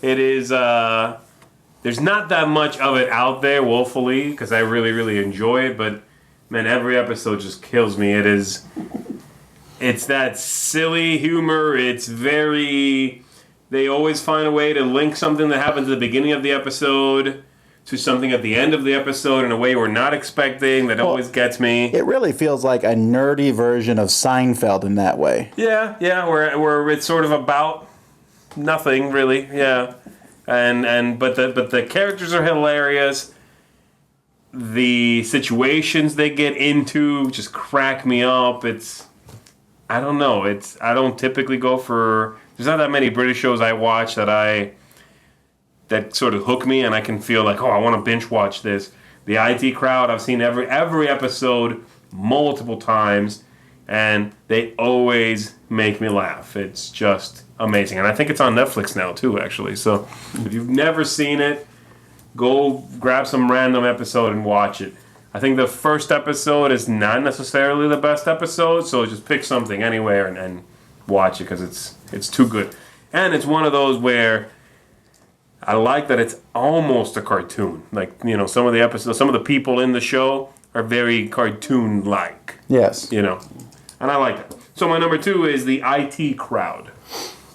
It is, there's not that much of it out there, woefully, because I really, really enjoy it, but, man, every episode just kills me. It's that silly humor. It's very they always find a way to link something that happens at the beginning of the episode to something at the end of the episode in a way we're not expecting. That always gets me. It really feels like a nerdy version of Seinfeld in that way. Yeah, where it's sort of about nothing really. Yeah, but the characters are hilarious. The situations they get into just crack me up. I don't know. I don't typically go for. There's not that many British shows I watch that sort of hook me, and I can feel like, oh, I want to binge watch this. The IT Crowd, I've seen every episode multiple times, and they always make me laugh. It's just amazing, and I think it's on Netflix now too, actually. So if you've never seen it, go grab some random episode and watch it. I think the first episode is not necessarily the best episode, so just pick something anywhere and watch it because it's too good. And it's one of those where I like that it's almost a cartoon. Like, some of the episodes, some of the people in the show are very cartoon-like. Yes. And I like that. So my number 2 is the IT Crowd.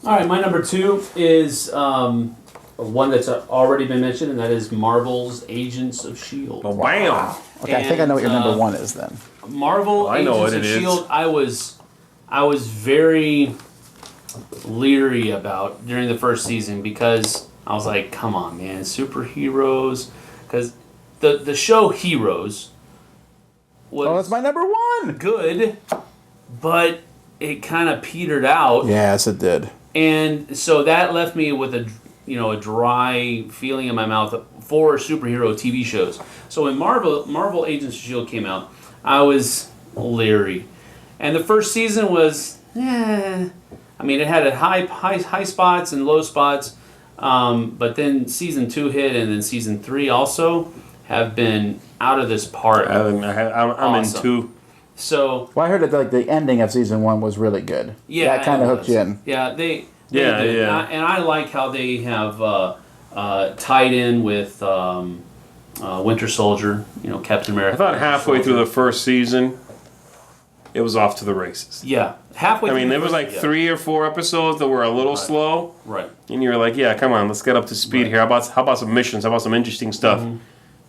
All right, my number 2 is one that's already been mentioned, and that is Marvel's Agents of S.H.I.E.L.D. Oh, bam! Okay, I think I know what your number 1 is then. Marvel I know Agents what of it is. S.H.I.E.L.D. I was very leery about during the first season because I was like, come on, man, superheroes. Because the show Heroes was That's my number 1. good, but it kind of petered out. Yes, it did. And so that left me with a dry feeling in my mouth for superhero TV shows. So when Marvel Agents of S.H.I.E.L.D. came out, I was leery. And the first season was, I mean, it had high spots and low spots. But then season 2 hit, and then season 3 also have been out of this park. I'm Awesome. in 2. So Well, I heard that the ending of season 1 was really good. yeah, That kind of it hooked you was. in. Yeah, they Yeah, did. yeah. And I like how they have tied in with Winter Soldier. Captain America. I thought halfway Soldier. through the first season, it was off to the races. Yeah, halfway. I mean, through there the was first- like yeah. 3 or 4 episodes that were a little Right. slow, Right. and you were like, "Yeah, come on, let's get up to speed Right. here. How about some missions? How about some interesting stuff?" Mm-hmm.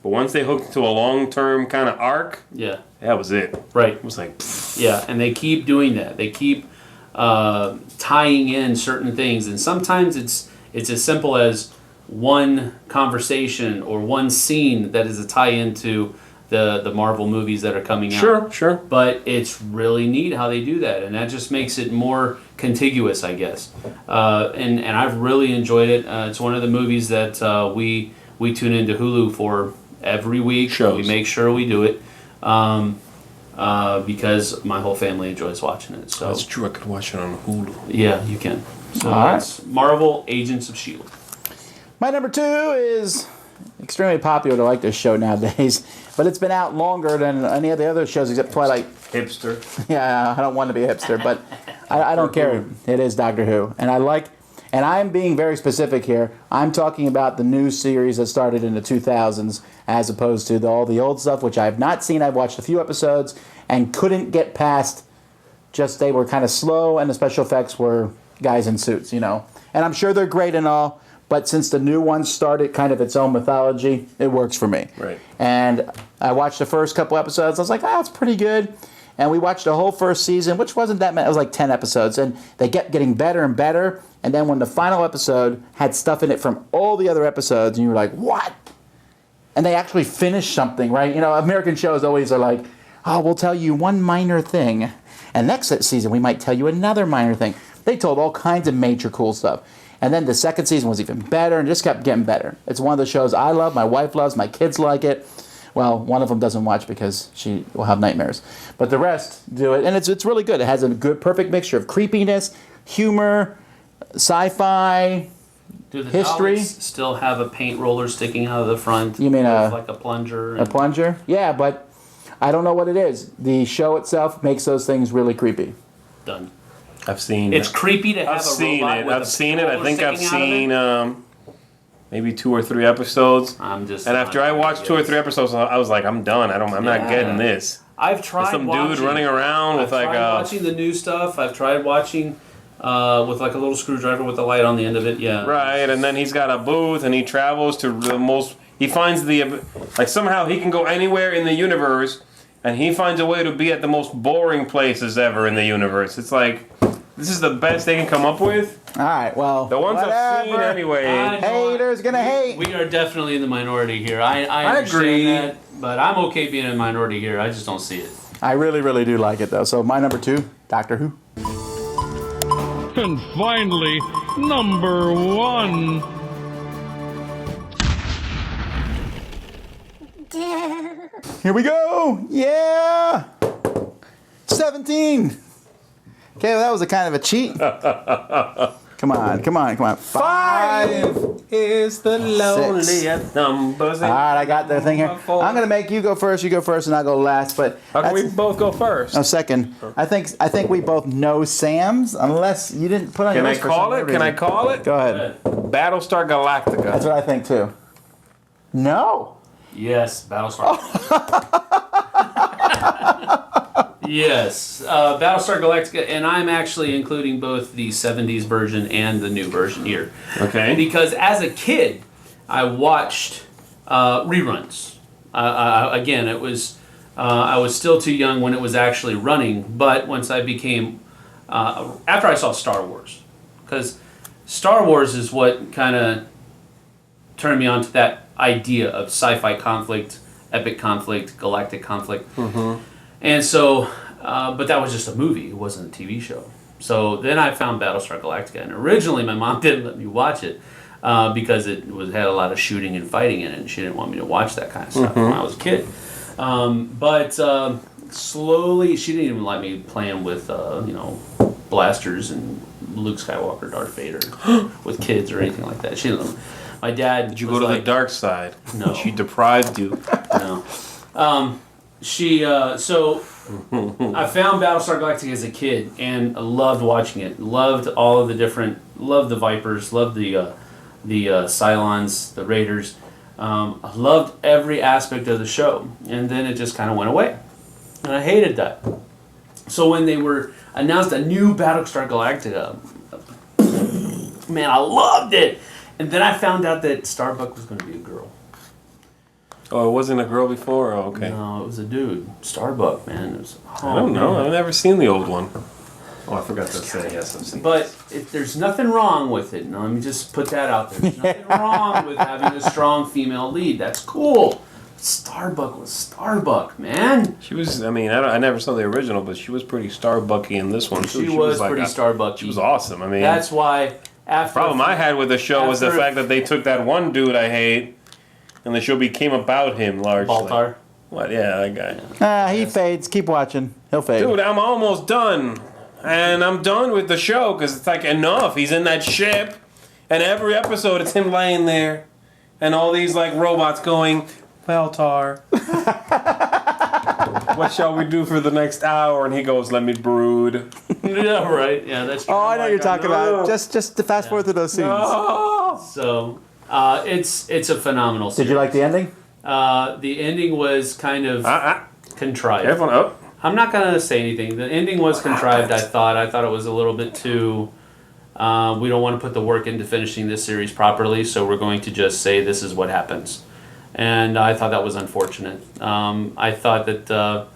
But once they hooked to a long-term kind of arc, Yeah. that was it. Right. It was like, pfft. Yeah, and they keep doing that. They keep tying in certain things, and sometimes it's as simple as one conversation or one scene that is a tie-in to the Marvel movies that are coming out. Sure. But it's really neat how they do that, and that just makes it more contiguous, I guess. And I've really enjoyed it. It's one of the movies that we tune into Hulu for every week. Shows. We make sure we do it because my whole family enjoys watching it. So That's true. I could watch it on Hulu. yeah, you can. So All right. that's Marvel Agents of S.H.I.E.L.D. My number 2 is extremely popular to like this show nowadays, but it's been out longer than any of the other shows except Twilight. Hipster. Yeah, I don't want to be a hipster, but I don't care. It is Doctor Who. And I'm being very specific here. I'm talking about the new series that started in the 2000s as opposed to all the old stuff, which I have not seen. I've watched a few episodes and couldn't get past just they were kind of slow and the special effects were guys in suits, And I'm sure they're great and all, but since the new one started kind of its own mythology, it works for me. Right. And I watched the first couple episodes. I was like, it's pretty good. And we watched the whole first season, which wasn't that many. It was like 10 episodes. And they kept getting better and better. And then when the final episode had stuff in it from all the other episodes, and you were like, what? And they actually finished something, right? American shows always are like, we'll tell you one minor thing. And next season, we might tell you another minor thing. They told all kinds of major cool stuff. And then the second season was even better and just kept getting better. It's one of the shows I love, my wife loves, my kids like it. Well, one of them doesn't watch because she will have nightmares. But the rest do it, and it's really good. It has a good, perfect mixture of creepiness, humor, sci-fi. Do the History? Daleks still have a paint roller sticking out of the front? You mean with like a plunger? A plunger? Yeah, but I don't know what it is. The show itself makes those things really creepy. Done. I've seen. It's creepy to have I've a seen robot it. with I've a seen paint it. I roller think I've sticking out of it. seen maybe 2 or 3 episodes. I'm just. And after I watched 2 or 3 episodes, I was like, I'm done. I'm not Yeah. getting this. I've There's tried some watching, dude running around I've with like tried watching the new stuff. I've tried watching with like a little screwdriver with a light on the end of it. Yeah. Right, and then he's got a booth, and he travels to the most. He finds like somehow he can go anywhere in the universe, and he finds a way to be at the most boring places ever in the universe. It's like this is the best they can come up with. All right, well, The ones I've seen whatever. anyway. Haters gonna hate. We are definitely in the minority here. I understand agree. that, but I'm okay being in a minority here. I just don't see it. I really, really do like it though. So my number 2, Doctor Who. And finally, number 1. Here we go. Yeah. 17. Okay, well, that was a kind of a cheat. Come on. 5 is the loneliest numbers. All right, I got the thing here. I'm gonna make you go first. You go first, and I'll go last. But How can we that's- both go first? no, second. I think we both know Sam's, unless you didn't put on Can I yours for call some it? weird Can I reason. call it? Go ahead. Battlestar Galactica. That's what I think too. No. Yes, Battlestar. Yes, Battlestar Galactica, and I'm actually including both the 70s version and the new version here. Okay. Because as a kid, I watched reruns. Again, it was I was still too young when it was actually running, but once I became after I saw Star Wars, because Star Wars is what kind of turned me on to that idea of sci-fi conflict, epic conflict, galactic conflict. And so, but that was just a movie. It wasn't a TV show. So then I found Battlestar Galactica, and originally my mom didn't let me watch it because it had a lot of shooting and fighting in it, and she didn't want me to watch that kind of stuff when I was a kid. But slowly, she didn't even let me playing with blasters and Luke Skywalker, Darth Vader with kids or anything like that. She didn't. My dad. Did you go to the dark side? No. She deprived you. No. So I found Battlestar Galactica as a kid and loved watching it. Loved all of the different. Loved the Vipers. Loved the Cylons, the Raiders. I loved every aspect of the show, and then it just kind of went away, and I hated that. So when they announced a new Battlestar Galactica, man, I loved it. And then I found out that Starbuck was going to be a girl. Oh, it wasn't a girl before? Oh, okay. No, it was a dude. Starbuck, man. It was, I don't know. I've never seen the old one. Oh, I forgot to say. Yes, I've seen But there's nothing wrong with it. No, let me just put that out there. There's nothing wrong with having a strong female lead. That's cool. Starbuck was Starbuck, man. She was, I never saw the original, but she was pretty Starbucky in this one, too. She was like pretty Starbucky. She was awesome. That's why after... problem I had with the show was the after- fact that they took that one dude I hate, and the show became about him largely. Baltar. What? Yeah, that guy. He fades. Keep watching. He'll fade. Dude, I'm almost done. And I'm done with the show because it's like enough. He's in that ship, and every episode it's him laying there, and all these like robots going, Baltar, what shall we do for the next hour? And he goes, let me brood. Yeah, right. Yeah, that's true. Oh, I know you're talking no. about. Just to fast forward through those scenes. Oh. So it's a phenomenal series. Did you like the ending? The ending was kind of contrived. Everyone up. I'm not gonna say anything. The ending was contrived. I thought it was a little bit too. We don't want to put the work into finishing this series properly, so we're going to just say this is what happens. And I thought that was unfortunate. I thought that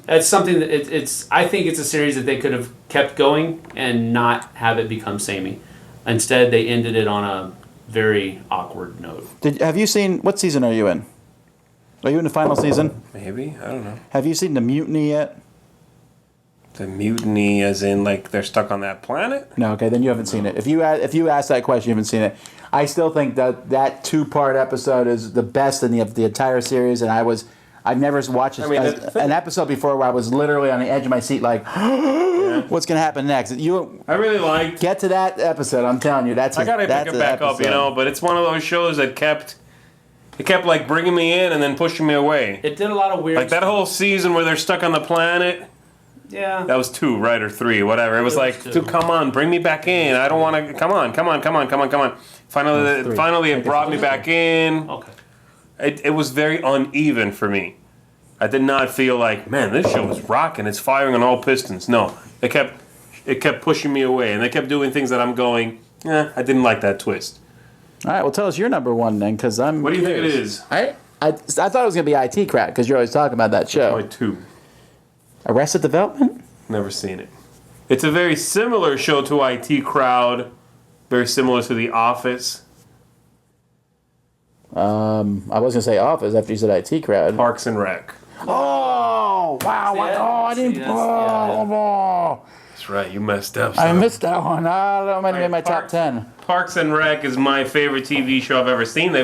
it's something that it's. I think it's a series that they could have kept going and not have it become samey. Instead, they ended it on a very awkward note. Have you seen, what season are you in? Are you in the final season? Maybe, I don't know. Have you seen the mutiny yet? The mutiny, as in like they're stuck on that planet. No. Okay, then you haven't seen it. If you ask that question, you haven't seen it. I still think that 2-part episode is the best in the entire series, and I've never watched an episode before where I was literally on the edge of my seat, like, what's gonna happen next? I really liked. Get to that episode. I'm telling you, I gotta pick it back up, but it's one of those shows that kept like bringing me in and then pushing me away. It did a lot of weird. Like that whole season where they're stuck on the planet. Yeah. That was 2, right, or 3, whatever. It was like, 2. dude, come on, bring me back in. I don't want to. Come on. Finally, it brought me back in. Okay. It was very uneven for me. I did not feel like, man, this show is rocking. It's firing on all pistons. No, it it kept pushing me away, and they kept doing things that I'm going, I didn't like that twist. All right, well, tell us your number one then, because I'm. What do you think it curious. is? I thought it was going to be IT Crowd because you're always talking about that show. Probably 2. Arrested Development? Never seen it. It's a very similar show to IT Crowd, very similar to The Office. I was going to say Office after you said IT Crowd. Parks and Rec. Oh, wow. See that? I didn't. See, that's- That's right, you messed up. I son. missed that one. I don't know, in my top Parks- 10. Parks and Rec is my favorite TV show I've ever seen. They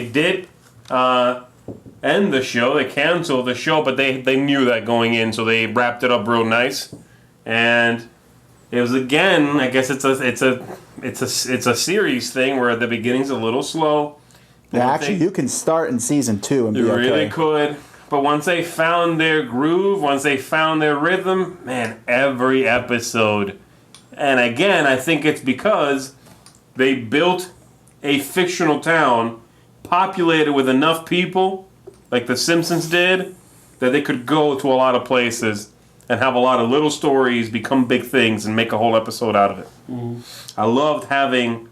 did end the show. They canceled the show, but they knew that going in, so they wrapped it up real nice. And it was again, I guess it's a series thing where the beginning's a little slow. Yeah, actually, you can start in season 2 and be You okay. really could. But once they found their groove, once they found their rhythm, man, every episode. And again, I think it's because they built a fictional town populated with enough people, like The Simpsons did, that they could go to a lot of places and have a lot of little stories become big things and make a whole episode out of it. I loved having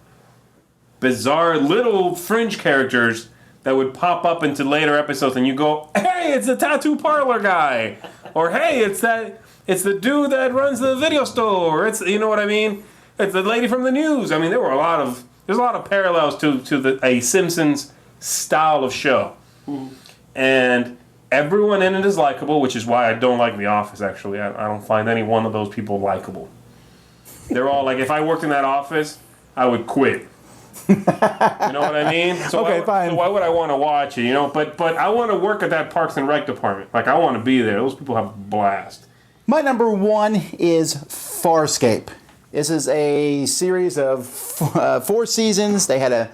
bizarre little fringe characters that would pop up into later episodes, and you go, "Hey, it's the tattoo parlor guy," or "Hey, it's the dude that runs the video store." It's, you know what I mean? It's the lady from the news. I mean, there's a lot of parallels to a Simpsons style of show, and everyone in it is likable, which is why I don't like The Office. Actually, I don't find any one of those people likable. They're all like, if I worked in that office, I would quit. You know what I mean? So Okay, fine. So why would I want to watch it? You know, but I want to work at that Parks and Rec department. Like, I want to be there. Those people have a blast. My number 1 is Farscape. This is a series of 4 seasons. They had a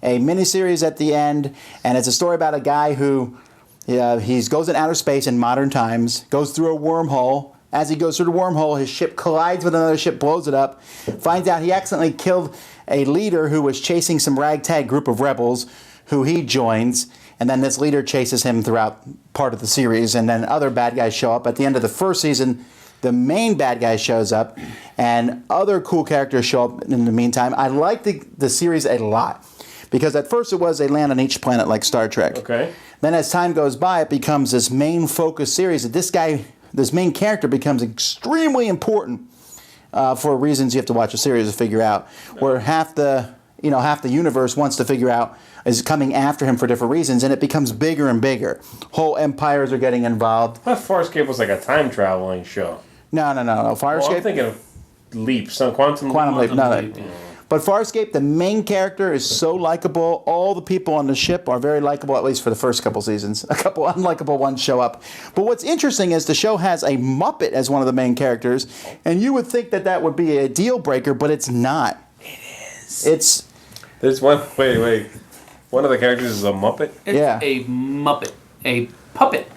miniseries at the end, and it's a story about a guy who he goes in outer space in modern times, goes through a wormhole. As he goes through the wormhole, his ship collides with another ship, blows it up, finds out he accidentally killed a leader who was chasing some ragtag group of rebels who he joins, and then this leader chases him throughout part of the series, and then other bad guys show up. At the end of the first season, the main bad guy shows up, and other cool characters show up in the meantime. I like the series a lot, because at first it was they land on each planet like Star Trek. Okay. Then as time goes by, it becomes this main focus series that this main character becomes extremely important for reasons you have to watch a series to figure out. Where half the universe wants to figure out is coming after him for different reasons, and it becomes bigger and bigger. Whole empires are getting involved. I thought Farscape was like a time traveling show. No. Well, Farscape. I'm thinking of Leap, some Quantum Leap. No. Leap, yeah. But Farscape, the main character is so likable. All the people on the ship are very likable, at least for the first couple seasons. A couple unlikable ones show up. But what's interesting is the show has a Muppet as one of the main characters, and you would think that would be a deal breaker, but it's not. It is. There's one. Wait. One of the characters is a Muppet. It's Yeah. a Muppet, a puppet.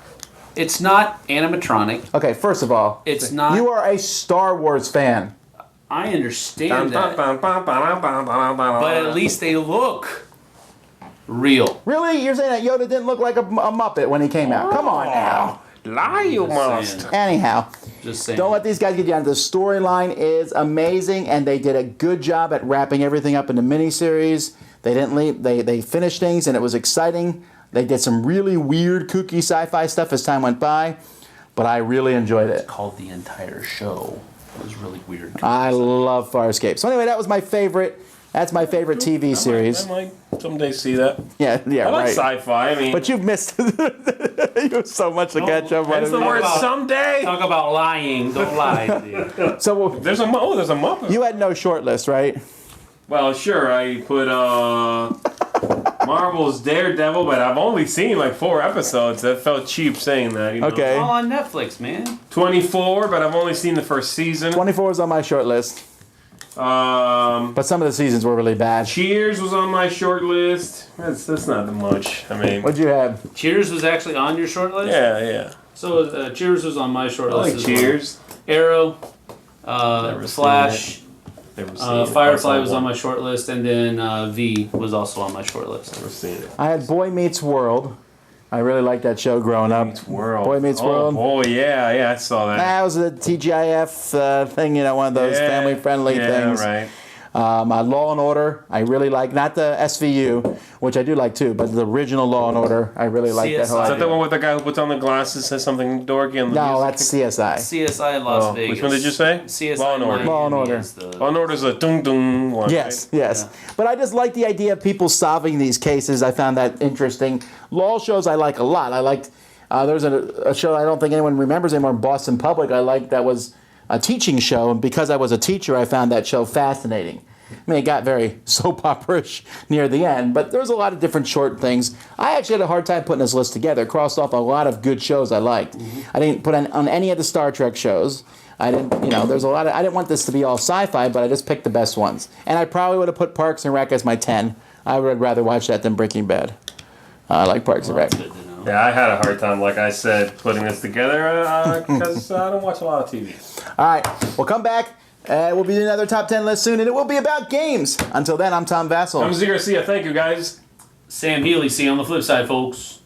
It's not animatronic. Okay, first of all, It's not. you are a Star Wars fan. I understand that, but at least they look real. Really? You're saying that Yoda didn't look like a Muppet when he came out? Come on now. Lie, you must. saying. Anyhow, Just saying. don't let these guys get you down. The storyline is amazing, and they did a good job at wrapping everything up in the miniseries. They didn't leave. They finished things, and it was exciting. They did some really weird, kooky sci-fi stuff as time went by, but I really enjoyed it. Called the entire show. It was really weird. I love Farscape. So anyway, that was my favorite. That's my favorite TV series. I might someday see that. Yeah, I like right. sci-fi. I mean, But you've missed you have so much to catch up that's the on. word about- someday. Talk about lying. Don't lie, dude. So There's a Muppet. you had no short list, right? Well, sure. I put Marvel's Daredevil, but I've only seen like 4 episodes. That felt cheap saying that. You know? Okay. All on Netflix, man. 24, but I've only seen the first season. 24 is on my short list, but some of the seasons were really bad. Cheers was on my short list. That's not that much. I mean, What'd you have? Cheers was actually on your short list? yeah. So Cheers was on my short I list. like as well. Cheers. Arrow, Never seen Flash, Never seen it. Firefly I was saw on one. my short list, and then V was also on my short list. Never seen it. I had Boy Meets World, I really liked that show growing up. World. Boy Meets World. Oh, yeah, I saw that. That was a TGIF thing, one of those family-friendly things. Yeah, right. Law and Order, I really like. Not the SVU, which I do like too, but the original Law and Order, I really like that CSI. whole Is that idea. the one with the guy who puts on the glasses, says something dorky on the No, music? that's CSI. CSI in Las Oh, Vegas. which one did you say? CSI Law and Order. Miami Law and Order. is the- Law and Order's a dung dung one. Yes, Right? yes. But I just like the idea of people solving these cases. I found that interesting. Law shows I like a lot. I liked, there's a show I don't think anyone remembers anymore, Boston Public. I liked that was a teaching show, and because I was a teacher, I found that show fascinating. I mean, it got very soap opera-ish near the end, but there was a lot of different short things. I actually had a hard time putting this list together. It crossed off a lot of good shows I liked. I didn't put on any of the Star Trek shows. I didn't, there's a lot of, I didn't want this to be all sci-fi, but I just picked the best ones. And I probably would have put Parks and Rec as my 10. I would rather watch that than Breaking Bad. I like Parks and Rec. Good to know. Yeah, I had a hard time, like I said, putting this together because I don't watch a lot of TV. All right, we'll come back. We'll be doing another top 10 list soon, and it will be about games. Until then, I'm Tom Vassell. I'm Z Garcia. Thank you, guys. Sam Healy, see you on the flip side, folks.